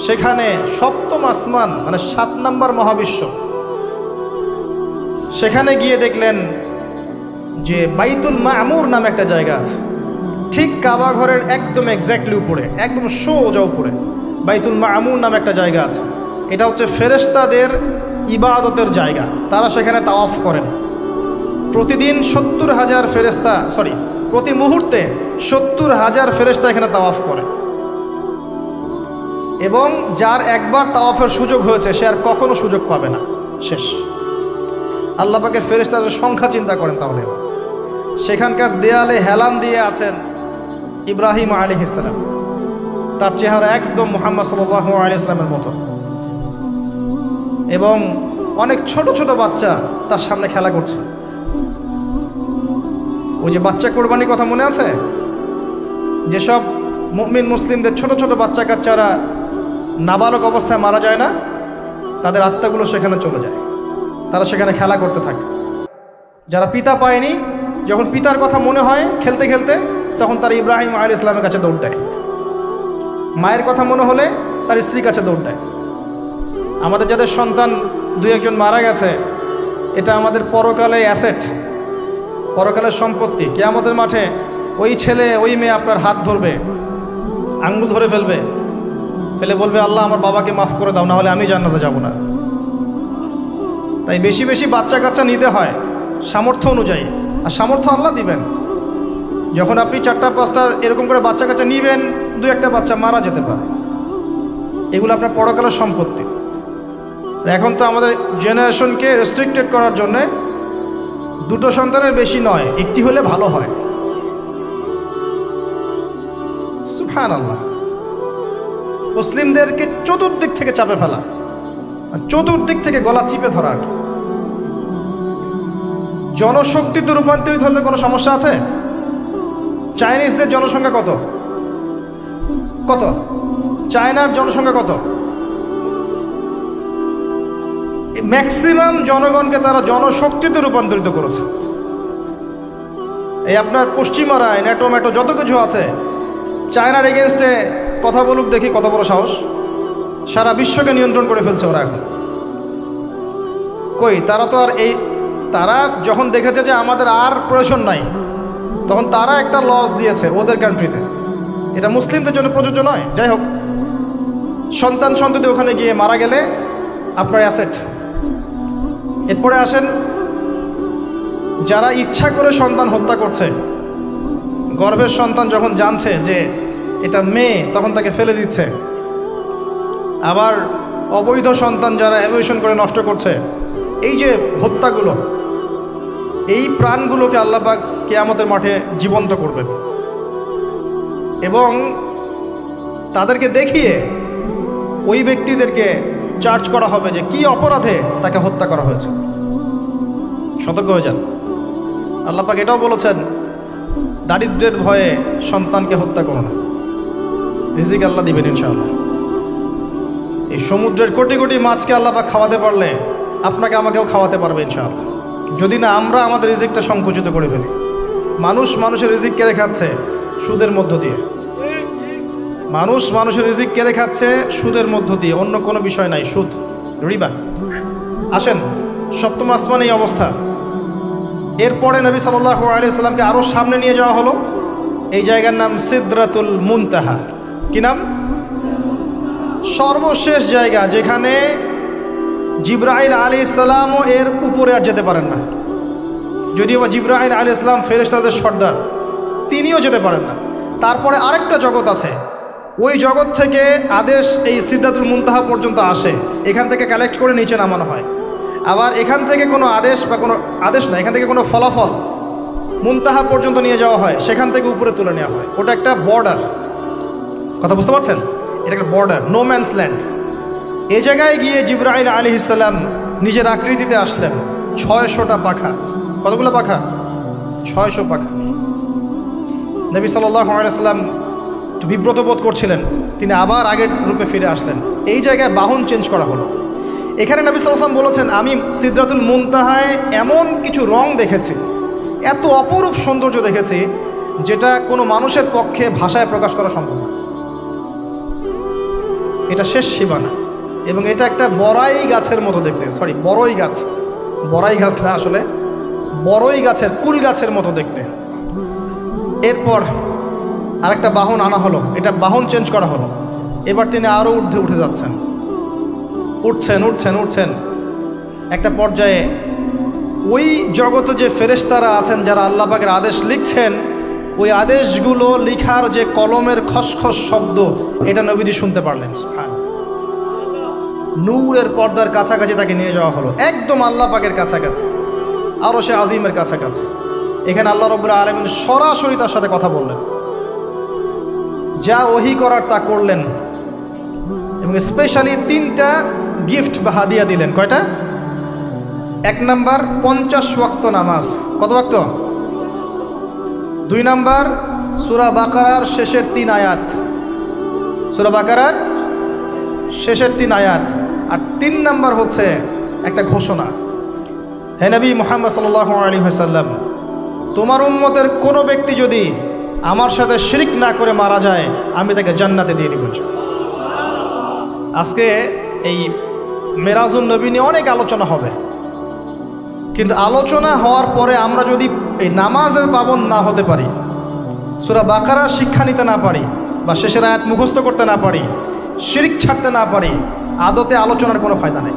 সেখানে সপ্তম আসমান মানে 7 নম্বর মহাবিশ্ব। সেখানে গিয়ে দেখলেন যে বাইতুল মামুর নামে একটা জায়গা আছে, ঠিক কাবা ঘরের একদম এক্স্যাক্টলি উপরে, একদম সোজা উপরে বাইতুল মামুর নামে একটা জায়গা আছে। এটা হচ্ছে ফেরেশতাদের ইবাদতের জায়গা, তারা সেখানে তাওয়াফ করেন। প্রতিদিন 70,000 ফেরেশতা, প্রতি মুহূর্তে 70,000 ফেরেশতা এখানে তাওয়াফ করে। এবং যার একবার তাওয়াফের সুযোগ হয়েছে সে আর কখনো সুযোগ পাবে না, শেষ। আল্লাহ পাকের ফেরেশতাদের সংখ্যা চিন্তা করেন তাহলে। সেখানকার দেয়ালে হেলান দিয়ে আছেন ইব্রাহিম আলাইহিস সালাম, তার চেহারা একদম মুহাম্মদ সাল্লাল্লাহু আলাইহি ওয়াসাল্লামের মতো। এবং অনেক ছোট ছোট বাচ্চা তার সামনে খেলা করছে। ওই যে বাচ্চা কোরবানির কথা মনে আছে? যেসব মুমিন মুসলিমদের ছোট ছোট বাচ্চা কাচ্চারা নাবালক অবস্থায় মারা যায় না, তাদের আত্মাগুলো সেখানে চলে যায়, তারা সেখানে খেলা করতে থাকে। যারা পিতা পায়নি, যখন পিতার কথা মনে হয় খেলতে খেলতে, তখন তারা ইব্রাহিম আলাইহিস সালামের কাছে দৌড় দেয়। মায়ের কথা মনে হলে তার স্ত্রীর কাছে দৌড় দেয়। আমাদের যাদের সন্তান 2-1 মারা গেছে, এটা আমাদের পরকালে অ্যাসেট, পরকালের সম্পত্তি। কিয়ামতের মাঠে ওই ছেলে ওই মেয়ে আপনার হাত ধরবে, আঙ্গুল ধরে ফেলবে, ফেলে বলবে আল্লাহ আমার বাবাকে মাফ করে দাও, না হলে আমি জান্নাতে যাব না। তাই বেশি বেশি বাচ্চা কাচ্চা নিতে হয় সামর্থ্য অনুযায়ী, আর সামর্থ্য আল্লাহ দিবেন। যখন আপনি 4টা-5টা এরকম করে বাচ্চা কাচ্চা নিবেন, 2-1টা বাচ্চা মারা যেতে পারে, এগুলো আপনার পরকালের সম্পত্তি। এখন তো আমাদের জেনারেশনকে রেস্ট্রিক্টেড করার জন্যে 2টো সন্তানের বেশি নয়, 1টি হলে ভালো হয়। সুবহানাল্লাহ। মুসলিমদেরকে চতুর্দিক থেকে চাপে ফেলা, চতুর্দিক থেকে গলা চিপে ধরা। জনশক্তিতে রূপান্তরিত হলে কোনো সমস্যা আছে? চাইনিজদের জনসংখ্যা কত? কত? চায়নার জনসংখ্যা কত? ম্যাক্সিমাম জনগণকে তারা জনশক্তিতে রূপান্তরিত করেছে। এই আপনার পশ্চিমারায় ন্যাটো ম্যাটো যত কিছু আছে, চায়নার এগেনস্টে কথা বলুক দেখি কত বড় সাহস। সারা বিশ্বকে নিয়ন্ত্রণ করে ফেলছে ওরা এখন। কই তারা তো আর তারা যখন দেখেছে যে আমাদের আর প্রয়োজন নাই, তখন তারা একটা লস দিয়েছে ওদের কান্ট্রিতে। এটা মুসলিমদের জন্য প্রযোজ্য নয়। যাই হোক, সন্তান সন্ততি ওখানে গিয়ে মারা গেলে আপনার অ্যাসেট। এরপরে আসেন যারা ইচ্ছা করে সন্তান হত্যা করছে, গর্ভের সন্তান যখন জানছে যে এটা মেয়ে, তখন তাকে ফেলে দিচ্ছে। আবার অবৈধ সন্তান যারা অ্যাবর্শন করে নষ্ট করছে, এই যে হত্যাগুলো, এই প্রাণগুলোকে আল্লাহ পাক কিয়ামতের মাঠে জীবন্ত করবেন এবং তাদেরকে দেখিয়ে ওই ব্যক্তিদেরকে চার্জ করা হবে যে কি অপরাধে তাকে হত্যা করা হয়েছে। সতর্ক হয়ে যান। আল্লাহ পাক এটাও বলেছেন, দারিদ্র্যের ভয়ে সন্তানকে হত্যা করো না, রিজিক আল্লাহ দিবেন ইনশাআল্লাহ। এই সমুদ্রের কোটি কোটি মাছকে আল্লাহ পাক খাওয়াতে পারলে আপনাকে আমাকেও খাওয়াতে পারবে ইনশাআল্লাহ, যদি না আমরা আমাদের রিজিকটা সংকুচিত করে ফেলি। মানুষের রিজিক কেড়ে খাচ্ছে সুদের মধ্য দিয়ে। মানুষের রিজিক কেড়ে খাচ্ছে সুদের মধ্য দিয়ে, অন্য কোনো বিষয় নাই, সুদ, রিবা। আসেন, সপ্তম আসমানে এই অবস্থা। এরপরে নবী সাল্লাল্লাহু আলাইহি সাল্লামকে আরও সামনে নিয়ে যাওয়া হলো। এই জায়গার নাম সিদরাতুল মুনতাহা। কি নাম? সর্বশেষ জায়গা, যেখানে জিবরাইল আলাইহিস সালামও এর উপরে আর যেতে পারেন না। যদিও বা জিবরাইল আলাইহিস সালাম ফেরেশতাদের সর্দার, তিনিও যেতে পারেন না। তারপরে আরেকটা জগৎ আছে, ওই জগৎ থেকে আদেশ এই সিদরাতুল মুনতাহা পর্যন্ত আসে, এখান থেকে কালেক্ট করে নিচে নামানো হয়। আবার এখান থেকে কোনো আদেশ বা কোনো আদেশ না, এখান থেকে কোনো ফলাফল মুনতাহা পর্যন্ত নিয়ে যাওয়া হয়, সেখান থেকে উপরে তুলে নেওয়া হয়। ওটা একটা বর্ডার, কথা বুঝতে পারছেন? এটা একটা বর্ডার, নো ম্যানস ল্যান্ড। এই জায়গায় গিয়ে জিবরাইল আলাইহিস সালাম নিজের আকৃতিতে আসলেন। 600টা পাখা। কতগুলো পাখা? 600 পাখা। নবী সাল্লাল্লাহু আলাইহি সাল্লাম একটু বিব্রত বোধ করছিলেন, তিনি আবার আগের রূপে ফিরে আসলেন। এই জায়গায় বাহন চেঞ্জ করা হলো। এখানে নবী সাল্লাল্লাহু আলাইহি সাল্লাম বলেছেন, আমি সিদরাতুল মুনতাহায় এমন কিছু রং দেখেছি, এত অপরূপ সৌন্দর্য দেখেছি, যেটা কোনো মানুষের পক্ষে ভাষায় প্রকাশ করা সম্ভব না। এটা শেষ সীমানা, এবং এটা একটা বড়াই গাছের মতো দেখতে। সরি, বড়ই গাছ, বড়াই গাছ না, আসলে বড়ই গাছের, কুল গাছের মতো দেখতে। এরপর আরেকটা বাহন আনা হলো, এটা বাহন চেঞ্জ করা হলো। এবার তিনি আরও ঊর্ধ্বে উঠে যাচ্ছেন, উঠছেন। একটা পর্যায়ে ওই জগতে যে ফেরেশতারা আছেন, যারা আল্লাহ পাকের আদেশ লিখছেন, ওই আদেশগুলো লিখার যে কলমের খসখস শব্দ, এটা নবীজি শুনতে পারলেন। নূরের পর্দার কাছাকাছি তাকে নিয়ে যাওয়া হলো, একদম আল্লাহ পাকের কাছাকাছি, আরো সে আজিমের কাছাকাছি। এখানে আল্লাহ রাব্বুল আলামিন সরাসরি তার সাথে কথা বললেন, যা ওহী করার তা করলেন, এবং স্পেশালি 3টা গিফট বা হাদিয়া দিলেন। কয়টা? 1 নাম্বার 50 ওয়াক্ত নামাজ। কত ওয়াক্ত? 2 নাম্বার সূরা বাকারার শেষের 3 আয়াত, সূরা বাকারার শেষের 3 আয়াত। আর 3 নাম্বার হচ্ছে একটা ঘোষণা, হে নবী মুহাম্মদ সাল্লাল্লাহু আলাইহি ওয়াসাল্লাম, তোমার উম্মতের কোনো ব্যক্তি যদি আমার সাথে শিরক না করে মারা যায়, আমি তাকে জান্নাতে দিয়ে দিব। আজকে এই মেরাজুন নবী নিয়ে অনেক আলোচনা হবে, কিন্তু আলোচনা হওয়ার পরে আমরা যদি এই নামাজের পাবন না হতে পারি, সূরা বাকারার শিক্ষা নিতে না পারি, বা শেষের আয়াত মুখস্থ করতে না পারি, শিরক ছাড়তে না পারি, আদতে আলোচনার কোনো ফায়দা নেই।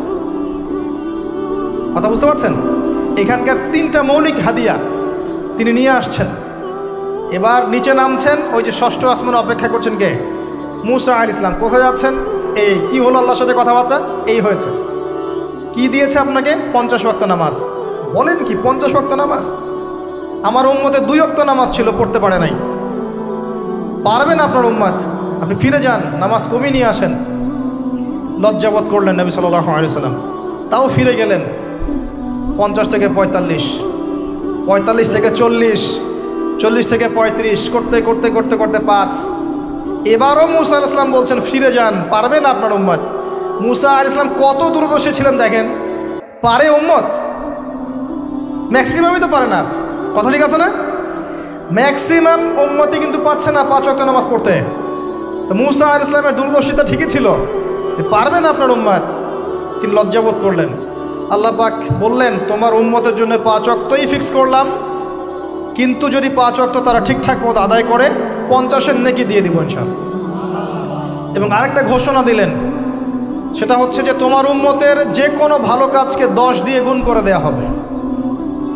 কথা বুঝতে পারছেন? এখানকার 3টা মৌলিক হাদিয়া তিনি নিয়ে আসছেন। এবার নিচে নামছেন, ওই যে 6ষ্ঠ আসমানে অপেক্ষা করছেন কে? মুসা আলাইহিস সালাম। কোথায় যাচ্ছেন? এই কি হলো আল্লাহর সাথে কথাবার্তা? এই হয়েছে। কি দিয়েছে আপনাকে? 50 ওয়াক্ত নামাজ। বলেন কি 50 ওয়াক্ত নামাজ? আমার উম্মতে 2 ওয়াক্ত নামাজ ছিল, পড়তে পারে নাই। পারবেন আপনার উম্মত? আপনি ফিরে যান, নামাজ কমিয়ে নিয়ে আসেন। লজ্জাবোধ করলেন নবী সাল্লাল্লাহু আলাইহি ওয়াসাল্লাম, তাও ফিরে গেলেন। 50 থেকে 45, 45 থেকে 40, 40 থেকে 35, করতে করতে করতে করতে 5। এবারও মুসা আলাইহিস সালাম বলছেন ফিরে যান, পারবেন আপনার উম্মত? মুসা আলাইহিস সালাম কত দূরদর্শী ছিলেন দেখেন। পারে উম্মত? ম্যাক্সিমামই তো পারে না। কথা ঠিক আছে না? ম্যাক্সিমাম উম্মতই কিন্তু পারছে না 5 ওয়াক্ত নামাজ পড়তে। তো মুসা আলাইহিস সালামের দূরদর্শিতা ঠিকই ছিল, পারবেন আপনার উম্মত? তিনি লজ্জাবোধ করলেন। আল্লাহ পাক বললেন, তোমার উম্মতের জন্য 5 ওয়াক্তই ফিক্স করলাম, কিন্তু যদি 5 ওয়াক্ত তারা ঠিকঠাক মতো আদায় করে 50-এর নেকি দিয়ে দিব ইনশাআল্লাহ। এবং আরেকটা ঘোষণা দিলেন, সেটা হচ্ছে যে তোমার উম্মতের যে কোনো ভালো কাজকে 10 দিয়ে গুণ করে দেয়া হবে।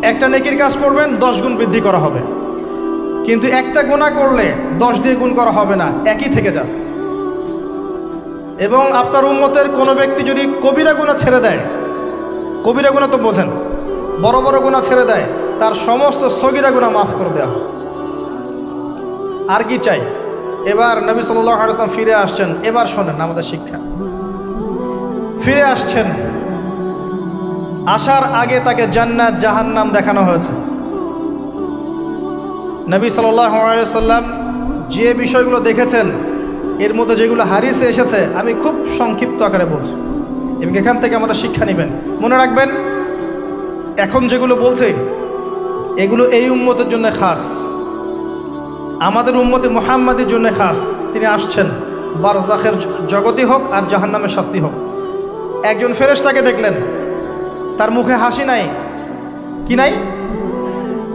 একটা নেকির কাজ করবেন, 10 গুণ বৃদ্ধি করা হবে, কিন্তু একটা গুনাহ করলে 10 দিয়ে গুণ করা হবে না, একই থেকে যাবে। এবং আপনার উম্মতের কোনো ব্যক্তি যদি কবিরা গুনাহ ছেড়ে দেয়, কবিরা গুনাহ তো বোঝেন, বড় বড় গুনাহ ছেড়ে দেয়, তার সমস্ত সগীরা গুনাহ মাফ করে দেওয়া হবে। আর কি চাই? এবার নবী সাল্লাল্লাহু আলাইহি ওয়াসাল্লাম ফিরে আসছেন। এবার শোনেন আমাদের শিক্ষা। ফিরে আসছেন, আসার আগে তাকে জান্নাত জাহান্নাম দেখানো হয়েছে। নবী সাল্লাল্লাহু আলাইহি ওয়াসাল্লাম যে বিষয়গুলো দেখেছেন, এর মধ্যে যেগুলো হাদিসে এসেছে আমি খুব সংক্ষিপ্ত আকারে বলছি, এবং এখান থেকে আমরা শিক্ষা নেবেন। মনে রাখবেন, এখন যেগুলো বলছে এগুলো এই উম্মতের জন্য খাস, আমাদের উম্মতে মুহাম্মাদের জন্য খাস। তিনি আসছেন, বারজাখের জগতি হোক আর জাহান্নামের শাস্তি হোক। একজন ফেরেশতাকে দেখলেন, তার মুখে হাসি নাই। কি নাই?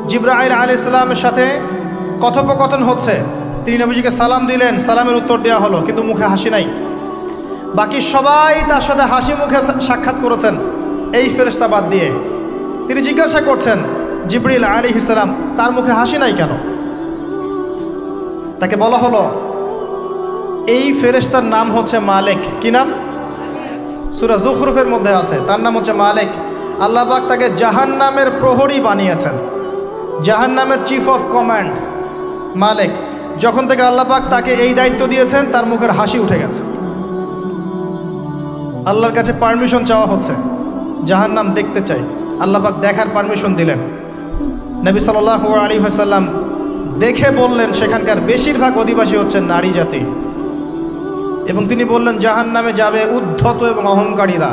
জিবরাইল আলাইহিস সালামের সাথে কথোপকথন হচ্ছে, তিনি নবীজিকে সালাম দিলেন, সালামের উত্তর দেওয়া হলো, কিন্তু মুখে হাসি নাই। বাকি সবাই তার সাথে হাসি মুখে সাক্ষাৎ করেছেন, এই ফেরেশতা বাদ দিয়ে। তিনি জিজ্ঞাসা করছেন, জিবরিল আলাইহিস সালাম, তার মুখে হাসি নাই কেন? তাকে বলা হলো, এই ফেরেশতার নাম হচ্ছে মালিক। কি নাম? সূরা যুখরুফের মধ্যে আছে, তার নাম হচ্ছে মালিক। আল্লাহ পাক তাকে জাহান্নামের প্রহরী বানিয়েছেন, জাহান্নামের চিফ অফ কমান্ড মালিক। যখন থেকে আল্লাহ পাক তাকে এই দায়িত্ব দিয়েছেন, তার মুখের হাসি উঠে গেছে। আল্লাহর কাছে পারমিশন চাওয়া হচ্ছে, জাহান্নাম দেখতে চাই। আল্লাহ পাক দেখার পারমিশন দিলেন। নবী সাল্লাল্লাহু আলাইহি ওয়াসাল্লাম দেখে বললেন, সেখানকার বেশিরভাগ অধিবাসী হচ্ছে নারী জাতি, এবং তিনি বললেন জাহান্নামে যাবে উদ্ধত এবং অহংকারীরা।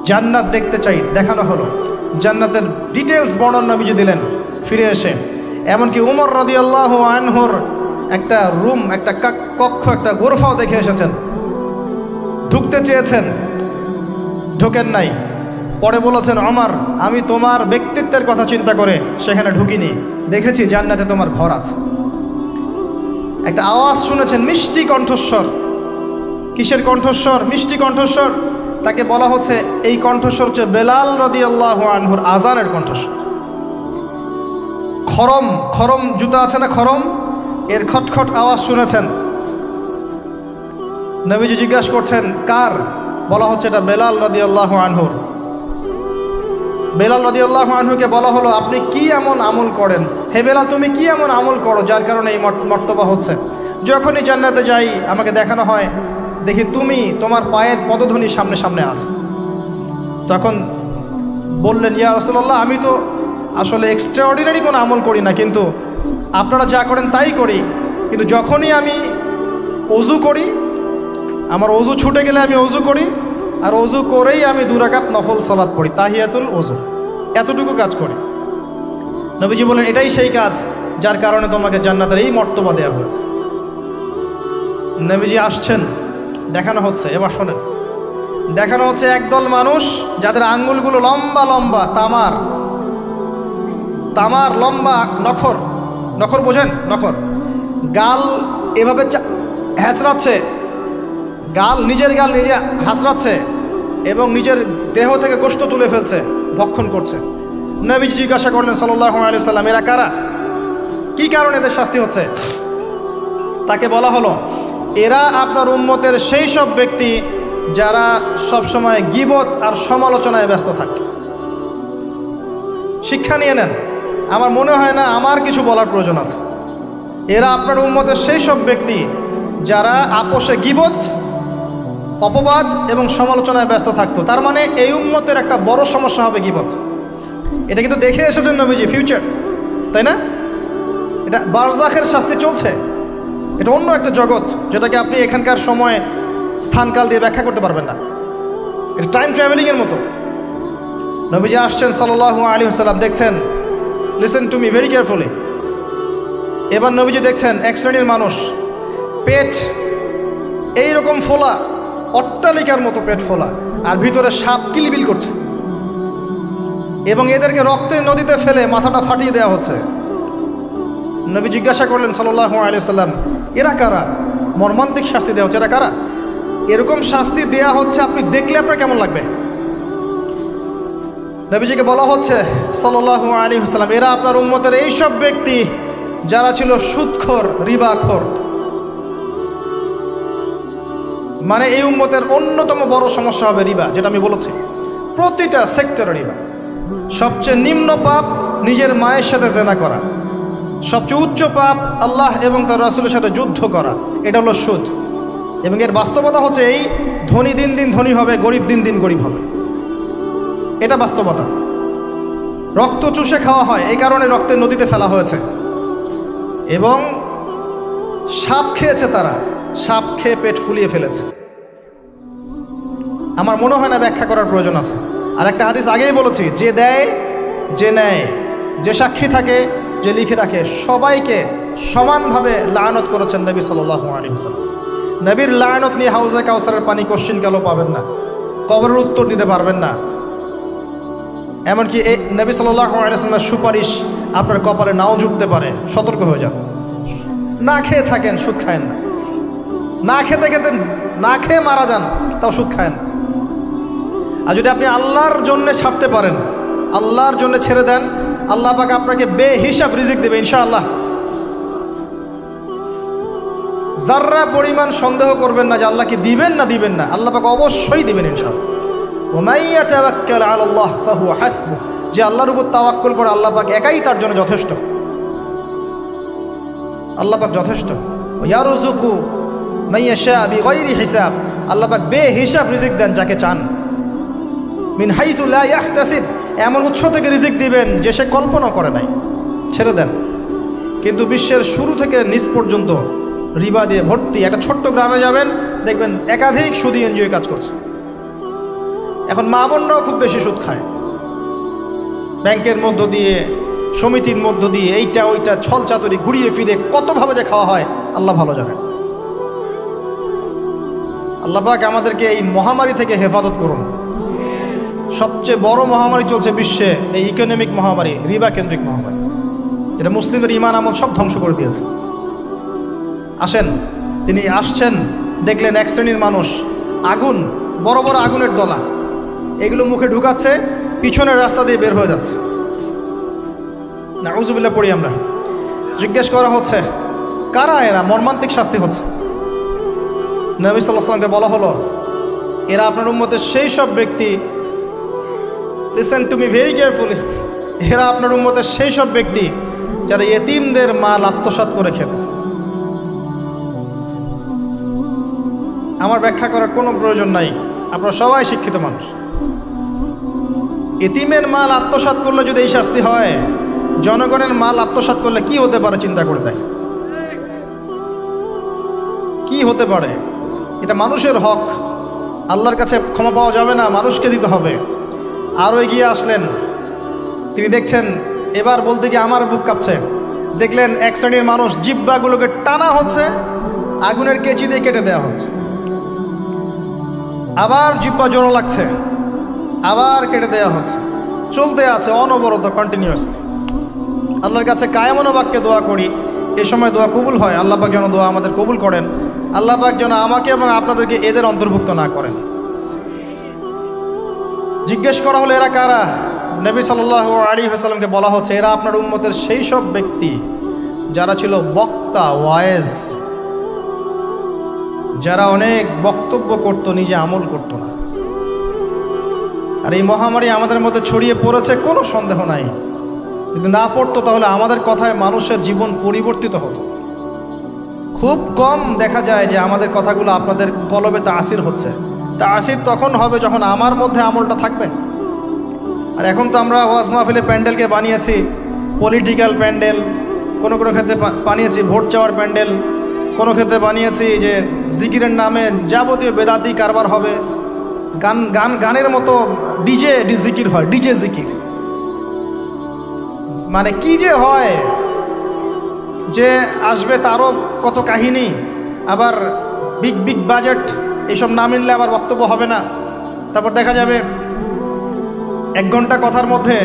জান্নাত দেখতে চাই, দেখানো হলো। জান্নাতের ডিটেলস বর্ণনা নবীজি দিলেন ফিরে এসে। এমনকি উমর রাদিয়াল্লাহু আনহুর একটা রুম, একটা কক্ষ, একটা গোরফাও দেখে এসেছেন। ঢুকতে চেয়েছেন, ঢোকেন নাই। পরে বলেছেন, ওমর, আমি তোমার ব্যক্তিত্বের কথা চিন্তা করে সেখানে ঢুকিনি, দেখেছি জান্নাতে তোমার ঘর আছে। একটা আওয়াজ শুনেছেন, মিষ্টি কণ্ঠস্বর। কিসের কণ্ঠস্বর? মিষ্টি কণ্ঠস্বর। তাকে বলা হচ্ছে, এই কণ্ঠস্বর হচ্ছে বেলাল রাদিয়াল্লাহু আনহুর আজানের কণ্ঠস্বর। খরম, খরম জুতা আছে না, খরম, এর খটখট আওয়াজ শুনেছেন। নবীজি জিজ্ঞাসা করছেন, কার? বলা হচ্ছে এটা বেলাল রাদিয়াল্লাহু আনহুর। বেলাল রাদিয়াল্লাহু আনহুকে বলা হলো, আপনি কি এমন আমল করেন? হে বেলাল, তুমি কি এমন আমল করো যার কারণে এই মর্তবা হচ্ছে? যখনই জান্নাতে যাই আমাকে দেখানো হয়, দেখি তুমি তোমার পায়ের পদধ্বনি সামনে সামনে আছে। তখন বললেন, ইয়া রাসূলুল্লাহ, আমি তো আসলে এক্সট্রাঅর্ডিনারি কোনো আমল করি না, কিন্তু আপনারা যা করেন তাই করি। কিন্তু যখনই আমি ওযু করি, আমার ওযু ছুটে গেলে আমি ওযু করি, আর ওযু করেই আমি 2 রাকাত নফল সালাত পড়ি, তাহিয়াতুল ওযু, এতটুকু কাজ করি। নবীজি বলেন, এটাই সেই কাজ যার কারণে তোমাকে জান্নাতের এই মর্তবা দেওয়া হয়েছে। নবীজি আসছেন, দেখানো হচ্ছে, এবার শোনেন, দেখানো হচ্ছে একদল মানুষ যাদের আঙ্গুলগুলো লম্বা লম্বা, তামার লম্বা নখর, নখর বোঝেন? নখর, গাল এভাবে হ্যাঁচড়াচ্ছে, নিজের গাল নিজে হাসড়াচ্ছে এবং নিজের দেহ থেকে গোশত তুলে ফেলছে, ভক্ষণ করছে। নবীজি জিজ্ঞাসা করলেন সাল্লাল্লাহু আলাইহি সাল্লাম, এরা কারা? কি কারণে এদের শাস্তি হচ্ছে? তাকে বলা হলো, এরা আপনার উম্মতের সেই সব ব্যক্তি যারা সবসময় গীবত আর সমালোচনায় ব্যস্ত থাকে। শিক্ষা নিয়ে নেন, আমার মনে হয় না আমার কিছু বলার প্রয়োজন আছে। এরা আপনার উম্মতের সেই সব ব্যক্তি যারা আপোষে গীবত, অপবাদ এবং সমালোচনায় ব্যস্ত থাকতো। তার মানে এই উম্মতের একটা বড় সমস্যা হবে গীবত। এটা কিন্তু দেখে এসেছেন নবীজি, ফিউচার, তাই না? এটা বারজাখের শাস্তি চলছে, এটা অন্য একটা জগৎ যেটাকে আপনি এখানকার সময় স্থানকাল দিয়ে ব্যাখ্যা করতে পারবেন না। এটা টাইম ট্রাভেলিংয়ের মতো। নবীজি আসছেন সাল্লাল্লাহু আলাইহি ওয়াসাল্লাম, দেখছেন, listen to me very carefully. এবার নবীজি দেখছেন এক শ্রেণীর মানুষ, পেট এইরকম ফোলা, অট্টালিকার মতো পেট ফোলা, আর ভিতরে সাপ কিলবিল করছে, এবং এদেরকে রক্তের নদীতে ফেলে মাথাটা ফাটিয়ে দেওয়া হচ্ছে। নবী জিজ্ঞাসা করলেন সাল্লাল্লাহু আলাইহি ওয়াসাল্লাম, এরা কারা? মর্মান্তিক শাস্তি দেওয়া হচ্ছে, এরা কারা? এরকম শাস্তি দেয়া হচ্ছে, আপনি দেখলে আপনার কেমন লাগবে? নবীজিকে বলা হচ্ছে সাল্লাল্লাহু আলাইহি ওয়াসাল্লাম, এরা আপনার উম্মতের এই সব ব্যক্তি যারা ছিল সুদখোর, রিবাখোর। মানে এই উম্মতের অন্যতম বড় সমস্যা হবে রিবা, যেটা আমি বলেছি, প্রতিটা সেক্টরে রিবা। সবচেয়ে নিম্ন পাপ নিজের মায়ের সাথে জেনা করা, সবচেয়ে উচ্চ পাপ আল্লাহ এবং তার রাসূলের সাথে যুদ্ধ করা, এটা হলো সুদ। এবং এর বাস্তবতা হচ্ছে এই, ধনী দিন দিন ধনী হবে, গরিব দিন দিন গরিব হবে, এটা বাস্তবতা। রক্ত চুষে খাওয়া হয়, এই কারণে রক্তের নদীতে ফেলা হয়েছে। এবং সাপ খেয়েছে তারা, সাপ খেয়ে পেট ফুলিয়ে ফেলেছে। আমার মনে হয় না ব্যাখ্যা করার প্রয়োজন আছে। আর একটা হাদিস আগেই বলেছি, যে দেয়, যে নেয়, যে সাক্ষী থাকে, যে লিখে রাখে, সবাইকে সমানভাবে লায়নত করেছেন নবী সাল্লাল্লাহু আলাইহি ওয়াসাল্লাম। নবীর লায়নত নিয়ে হাউজে কাউসারের পানি কোশ্চিন গেল পাবেন না, কবরের উত্তর দিতে পারবেন না। এমনকি এই নবী সাল্লাল্লাহু আলাইহি ওয়াসাল্লামের সুপারিশ আপনার কপালে নাও জুটতে পারে, সতর্ক হয়ে যান। না খেয়ে থাকেন, সুদ খায়েন না। না খেতে খেতে না খেয়ে মারা যান, তাও সুদ খায়েন। আর যদি আপনি আল্লাহর জন্য ছাড়তে পারেন, আল্লাহর জন্য ছেড়ে দেন, আল্লাহ পাক আপনাকে বেহিসাব রিজিক দেবে ইনশাআল্লাহ। যাররা পরিমাণ সন্দেহ করবেন না যে আল্লাহ কি দিবেন না দিবেন না, আল্লাহ পাক অবশ্যই দিবেন ইনশাআল্লাহ। ওয়া মান ইয়াতাওয়াক্কাল আলাল্লাহ ফাহুয়া হাসবুহ, যে আল্লাহর উপর তাওয়াক্কুল করে আল্লাহ পাক একাই তার জন্য যথেষ্ট। আল্লাহ পাক যথেষ্ট। ইয়ারযুকু মান ইয়াশা বিগাইরি হিসাব, আল্লাহ পাক বেহিসাব রিজিক দেন যাকে চান। মিন হাইসু লা ইয়াহতাসিব, এমন উৎস থেকে রিজিক দিবেন যে সে কল্পনা করে নাই। ছেড়ে দেন। কিন্তু বিশ্বের শুরু থেকে নিচ পর্যন্ত রিবা দিয়ে ভর্তি। একটা ছোট্ট গ্রামে যাবেন, দেখবেন একাধিক সুদী এনজিও কাজ করছে। এখন মা বোনরাও খুব বেশি সুদ খায়, ব্যাংকের মধ্য দিয়ে, সমিতির মধ্য দিয়ে, এইটা ওইটা ছল চাতুরি ঘুরিয়ে ফিরে কতভাবে যে খাওয়া হয় আল্লাহ ভালো জানেন। আল্লাহ পাক আমাদেরকে এই মহামারী থেকে হেফাজত করুন। সবচেয়ে বড় মহামারী চলছে বিশ্বে, এই ইকোনমিক মহামারী, রিবা কেন্দ্রিক মহামারী, এটা মুসলিমের ইমান আমল সব ধ্বংস করে দিয়েছে। আসেন, তিনি আসছেন, দেখলেন এক শ্রেণীর মানুষ আগুন, বড় বড় আগুনের দলা, এগুলো মুখে ঢুকাচ্ছে, পিছনের রাস্তা দিয়ে বের হয়ে যাচ্ছে। নাউযুবিল্লাহ পড়ি আমরা। জিজ্ঞেস করা হচ্ছে কারা এরা, মর্মান্তিক শাস্তি হচ্ছে। নবী সাল্লাল্লাহু আলাইহি ওয়াসাল্লামকে বলা হলো, এরা আপনার উম্মতের সেই সব ব্যক্তি, listen to me very carefully, এরা আপনার উম্মতের সেই সব ব্যক্তি যারা ইয়েতিমদের মাল আত্মসাৎ করে খেত। আমার ব্যাখ্যা করার কোনো প্রয়োজন নাই, আপনারা সবাই শিক্ষিত মানুষ। ইতিমের মাল আত্মসাৎ করলে যদি এই শাস্তি হয়, জনগণের মাল আত্মসাৎ করলে কি হতে পারে চিন্তা করে দেখ। কি হতে পারে? এটা মানুষের হক, আল্লাহর কাছে ক্ষমা পাওয়া যাবে না, মানুষকে দিতে হবে। আরও এগিয়ে আসলেন, তিনি দেখছেন, এবার বলতে গিয়ে আমার বুক কাঁপছে। দেখলেন এক শ্রেণীর মানুষ, জিব্বাগুলোকে টানা হচ্ছে, আগুনের কেচি দিয়ে কেটে দেওয়া হচ্ছে, আবার জিহ্বা জোড়ো লাগছে, আবার কেটে দেওয়া হচ্ছে, চলতে আছে অনবরত, কন্টিনিউয়াসলি। আল্লাহর কাছে কায়মনো বাক্যে দোয়া করি, এ সময় দোয়া কবুল হয়। আল্লাহ পাক যেন দোয়া আমাদের কবুল করেন, আল্লাহ পাক যেন আমাকে এবং আপনাদেরকে এদের অন্তর্ভুক্ত না করেন। জিজ্ঞেস করা হলো এরা কারা? নবী সাল্লাল্লাহু আলাইহি ওয়াসাল্লামকে বলা হচ্ছে এরা আপনার উম্মতের সেই সব ব্যক্তি যারা ছিল বক্তা, ওয়াইজ, যারা অনেক বক্তব্য করত, নিজে আমল করত না। আর এই মহামারী আমাদের মধ্যে ছড়িয়ে পড়েছে, কোনো সন্দেহ নাই। যদি না পড়তো তাহলে আমাদের কথায় মানুষের জীবন পরিবর্তিত হতো। খুব কম দেখা যায় যে আমাদের কথাগুলো আপনাদের কলবে তাসির হচ্ছে। তাসির তখন হবে যখন আমার মধ্যে আমলটা থাকবে। আর এখন তো আমরা ওয়াজ মাহফিলে প্যান্ডেলকে বানিয়েছি পলিটিক্যাল প্যান্ডেল, কোনো কোনো ক্ষেত্রে বানিয়েছি ভোট চাওয়ার প্যান্ডেল, কোনো ক্ষেত্রে বানিয়েছি যে জিকিরের নামে যাবতীয় বেদাতি কারবার হবে, গানের মতো ডিজে জিকির হয়, ডিজে জিকির। মানে কি যে হয়, যে আসবে তারও কত কাহিনী, আবার বিগ বিগ বাজেট, এইসব না মিললে আবার বক্তব্য হবে না। তারপর দেখা যাবে 1 ঘন্টা কথার মধ্যে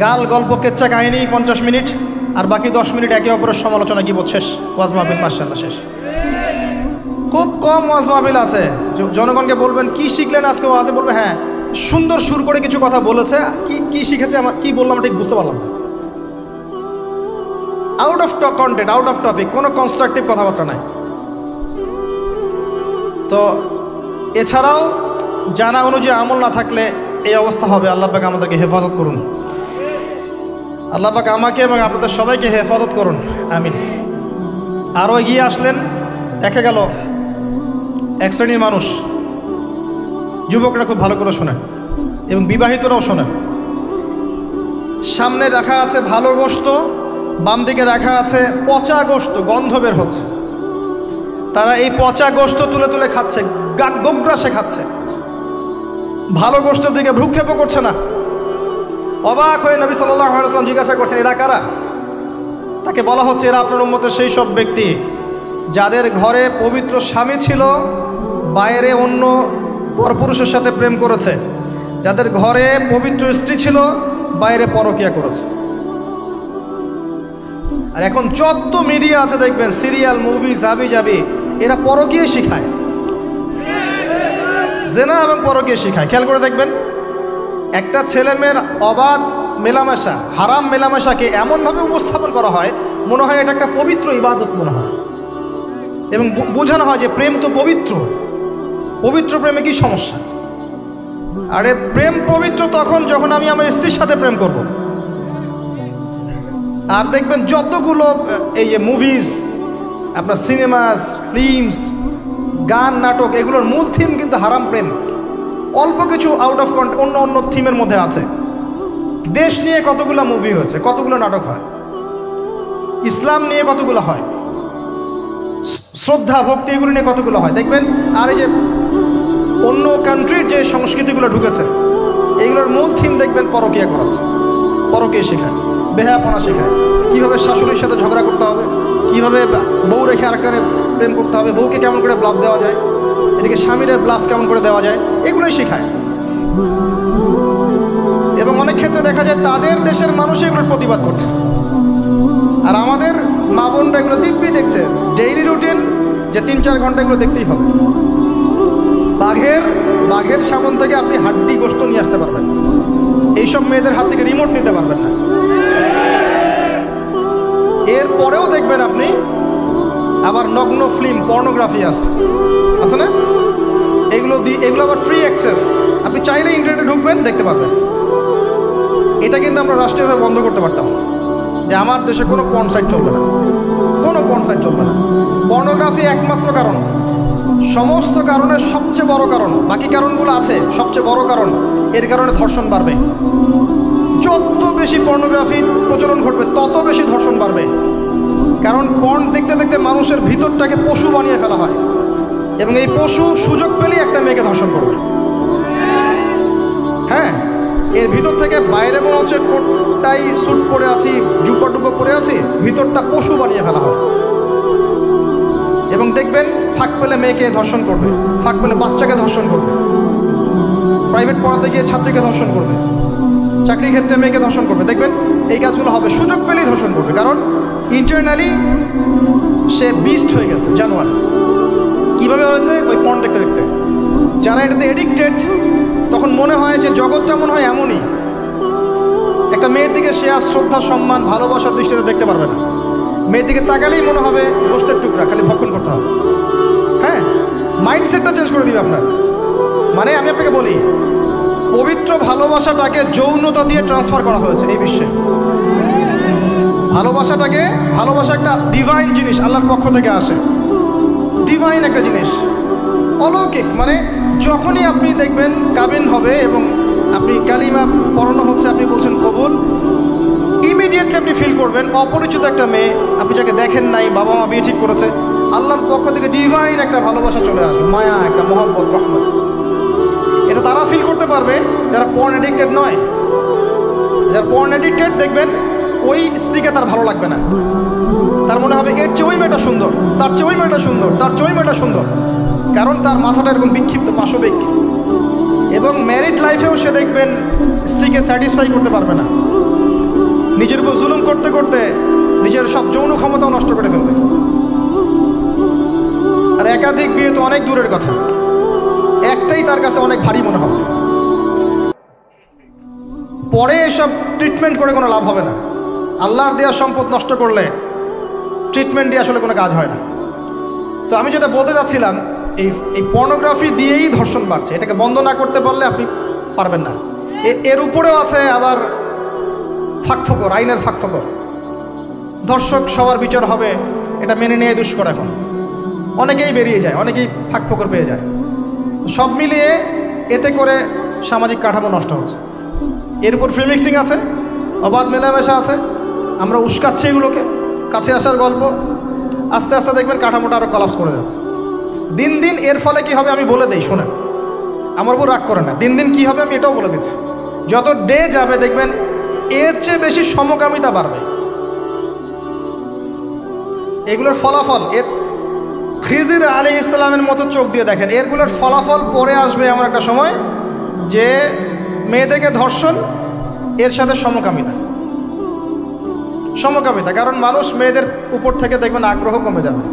গাল গল্প কেচ্চা কাহিনী 50 মিনিট, আর বাকি 10 মিনিট একে অপরের সমালোচনা, কি শেষ, ওয়াজ মাহফিল মাশাআল্লাহ শেষ। খুব কম ওয়াজ মাহফিল আছে জনগণকে বলবেন কি শিখলেন আজকে ওয়াজে, বলবে হ্যাঁ সুন্দর সুর করে কিছু কথা বলেছে, কি শিখেছে, আমার কি বললাম ঠিক বুঝতে পারলাম না। Out of content, out of topic, কোনো কনস্ট্রাকটিভ কথাবার্তা নাই। তো এছাড়াও জানা অনুযায়ী আমল না থাকলে এই অবস্থা হবে। আল্লাহ পাক আমাদেরকে হেফাজত করুন, আল্লাহ পাক আমাকে এবং আপনাদের সবাইকে হেফাজত করুন, আমিন। আরও এগিয়ে আসলেন, দেখা গেল এক শ্রেণীর মানুষ, যুবকরা খুব ভালো করে শোনেন এবং বিবাহিতরাও শোনেন। সামনে রাখা আছে ভালো গোশত, বাম দিকে রাখা আছে পচা গোশত, গন্ধ বের হচ্ছে। তারা এই পচা গোশত তুলে তুলে খাচ্ছে, গোগ্রাসে খাচ্ছে, ভালো গোশতের দিকে ভ্রুক্ষেপও করছে না। অবাক হয়ে নবী সাল্লাল্লাহু আলাইহি ওয়াসাল্লাম জিজ্ঞাসা করছেন এরা কারা? তাকে বলা হচ্ছে এরা আপনার উম্মতের সেই সব ব্যক্তি যাদের ঘরে পবিত্র স্বামী ছিল, বাইরে অন্য পরপুরুষের সাথে প্রেম করেছে, যাদের ঘরে পবিত্র স্ত্রী ছিল, বাইরে পরকিয়া করেছে। আর এখন যত মিডিয়া আছে দেখবেন, সিরিয়াল, মুভি, জাবি জাবি, এরা পরকিয়া শিখায়, জেনা এবং পরকিয়া শিখায়। খেয়াল করে দেখবেন, একটা ছেলে মেয়ের অবাধ মেলামেশা, হারাম মেলামেশাকে এমনভাবে উপস্থাপন করা হয় মনে হয় এটা একটা পবিত্র ইবাদত মনে হয়, এবং বোঝানো হয় যে প্রেম তো পবিত্র, পবিত্র প্রেমে কি সমস্যা? আরে প্রেম পবিত্র তখন যখন আমি আমার স্ত্রীর সাথে প্রেম করব। আর দেখবেন যতগুলো এই যে মুভিজ, আপনার সিনেমাস, ফিল্মস, গান, নাটক, এগুলোর মূল থিম কিন্তু হারাম প্রেম। অল্প কিছু আউট অফ অন্য অন্য থিমের মধ্যে আছে। দেশ নিয়ে কতগুলো মুভি হয়েছে, কতগুলো নাটক হয়, ইসলাম নিয়ে কতগুলো হয়, শ্রদ্ধা ভক্তি এগুলো নিয়ে কতগুলো হয় দেখবেন। আর এই যে অন্য কান্ট্রির যে সংস্কৃতিগুলো ঢুকেছে, এইগুলোর মূল থিম দেখবেন পরকিয়া করাচ্ছে, পরকিয়া শেখায়, বেহায়াপনা শেখায়, কীভাবে শাশুড়ির সাথে ঝগড়া করতে হবে, কীভাবে বউ রেখে আরেকটা প্রেম করতে হবে, বউকে কেমন করে ব্লাফ দেওয়া যায়, এদিকে স্বামীরে ব্লাফ কেমন করে দেওয়া যায়, এগুলোই শেখায়। এবং অনেক ক্ষেত্রে দেখা যায় তাদের দেশের মানুষ এগুলোর প্রতিবাদ করছে, আর আমাদের মা বোনরা এগুলো দিব্যি দেখছে, ডেইলি রুটিন, যে 3-4 ঘন্টা এগুলো দেখতেই হবে। বাঘের সামন থেকে আপনি হাড্ডি গোশত নিয়ে আসতে পারবেন, এইসব মেয়েদের হাত থেকে রিমোট নিতে পারবেন না। এরপরেও দেখবেন আপনি আবার নগ্ন ফিল্ম, পর্নোগ্রাফি আছে না, এগুলো আবার ফ্রি অ্যাক্সেস, আপনি চাইলে ইন্টারনেটে ঢুকবেন, দেখতে পারবেন। এটা কিন্তু আমরা রাষ্ট্রীয়ভাবে বন্ধ করতে পারতাম যে আমার দেশে কোনো পর্ন সাইট চলবে না, কোনো পর্ন সাইট চলবে না। পর্নোগ্রাফি একমাত্র কারণ, সমস্ত কারণের সবচেয়ে বড় কারণ, বাকি কারণগুলো আছে, সবচেয়ে বড় কারণ, এর কারণে ধর্ষণ বাড়বে। যত বেশি পর্নোগ্রাফির প্রচলন ঘটবে তত বেশি ধর্ষণ বাড়বে, কারণ পর্ন দেখতে দেখতে মানুষের ভিতরটাকে পশু বানিয়ে ফেলা হয়, এবং এই পশু সুযোগ পেলেই একটা মেয়েকে ধর্ষণ করবে। হ্যাঁ, এর ভিতর থেকে বাইরে মনে হচ্ছে কোটটাই স্যুট পরে আছি, জুব্বা টুব্বা পরে আছি, ভিতরটা পশু বানিয়ে ফেলা হয়। এবং দেখবেন ফাঁক পেলে মেয়েকে ধর্ষণ করবে, ফাঁক পেলে বাচ্চাকে ধর্ষণ করবে, প্রাইভেট পড়াতে গিয়ে ছাত্রীকে ধর্ষণ করবে, চাকরির ক্ষেত্রে মেয়েকে ধর্ষণ করবে। দেখবেন এই কাজগুলো হবে, সুযোগ পেলেই ধর্ষণ করবে, কারণ ইন্টারনালি সে বিস্ট হয়ে গেছে, জানোয়ার। কীভাবে হয়েছে? ওই পর্ন দেখতে দেখতে। যারা এটাতে এডিক্টেড, তখন মনে হয় যে জগৎটা মনে হয় এমনই, একটা মেয়ের দিকে সে আর শ্রদ্ধা, সম্মান, ভালোবাসার দৃষ্টিতে দেখতে পারবে না। মেয়ের দিকে তাকালেই মনে হবে গোষ্ঠের টুকরা, খালি ভক্ষণ করতে হবে। হ্যাঁ, মাইন্ডসেটটা চেঞ্জ করে দিবে আপনার। মানে আমি আপনাকে বলি, পবিত্র ভালোবাসাটাকে যৌনতা দিয়ে ট্রান্সফার করা হয়েছে এই বিশ্বে। ভালোবাসা একটা ডিভাইন জিনিস, আল্লাহর পক্ষ থেকে আসে, ডিভাইন একটা জিনিস, অলৌকিক। মানে যখনই আপনি দেখবেন কাবিন হবে এবং আপনি কালিমা পড়ানো হচ্ছে, আপনি বলছেন কবুল, ইমিডিয়েটলি আপনি ফিল করবেন অপরিচিত একটা মেয়ে, আপনি যাকে দেখেন নাই, বাবা মা বিয়ে ঠিক করেছে, আল্লাহর পক্ষ থেকে ডিভাইন একটা ভালোবাসা চলে আসবে, মায়া, একটা মহব্বত, রহমত। এটা তারা ফিল করতে পারবে যারা পর্ন এডিক্টেড নয়। যারা পর্ন এডিক্টেড, দেখবেন ওই স্ত্রীকে তার ভালো লাগবে না, তার মনে হবে এর চেয়ে ওই মেয়েটা সুন্দর, তার চেয়ে ওই মেয়েটা সুন্দর, তার চেয়ে ওই মেয়েটা সুন্দর, কারণ তার মাথাটা এরকম বিক্ষিপ্ত, পাশবিক। এবং ম্যারিড লাইফেও সে দেখবেন স্ত্রীকে স্যাটিসফাই করতে পারবে না, নিজের উপর জুলুম করতে করতে নিজের সব যৌন ক্ষমতাও নষ্ট করে ফেলবে। আর একাধিক বিয়ে তো অনেক দূরের কথা, একটাই তার কাছে অনেক ভারী মনে হবে। পরে এসব ট্রিটমেন্ট করে কোনো লাভ হবে না। আল্লাহর দেওয়া সম্পদ নষ্ট করলে ট্রিটমেন্ট দিয়ে আসলে কোনো কাজ হয় না। তো আমি যেটা বলতে চাচ্ছিলাম, এই পর্নোগ্রাফি দিয়েই ধর্ষণ বাড়ছে। এটাকে বন্ধ না করতে পারলে আপনি পারবেন না। এর উপরেও আছে আবার ফাঁকফোকর, আইনের ফাঁকফোকর। ধর্ষক সবার বিচার হবে, এটা মেনে নিয়ে দুষ্কর। এখন অনেকেই বেরিয়ে যায়, অনেকেই ফাঁকফোকর পেয়ে যায়। সব মিলিয়ে এতে করে সামাজিক কাঠামো নষ্ট হচ্ছে। এর উপর ফ্রি মিক্সিং আছে, অবাধ মেলামেশা আছে, আমরা উস্কাচ্ছি এগুলোকে, কাছে আসার গল্প। আস্তে আস্তে দেখবেন কাঠামোটা আরও কলাপস করে যাবে দিন দিন। এর ফলে কি হবে আমি বলে দিই, শোনেন, আমার উপর রাগ করে না। দিন দিন কি হবে আমি এটাও বলে দিচ্ছি। যত ডে যাবে দেখবেন এর চেয়ে বেশি সমকামিতা বাড়বে। এগুলোর ফলাফল, এর খিজির আলাইহিস সালামের মতো চোখ দিয়ে দেখেন, এরগুলোর ফলাফল পরে আসবে এমন একটা সময় যে মেয়েদেরকে ধর্ষণ, এর সাথে সমকামিতা। কারণ মানুষ মেয়েদের উপর থেকে দেখবেন আগ্রহ কমে যাবে।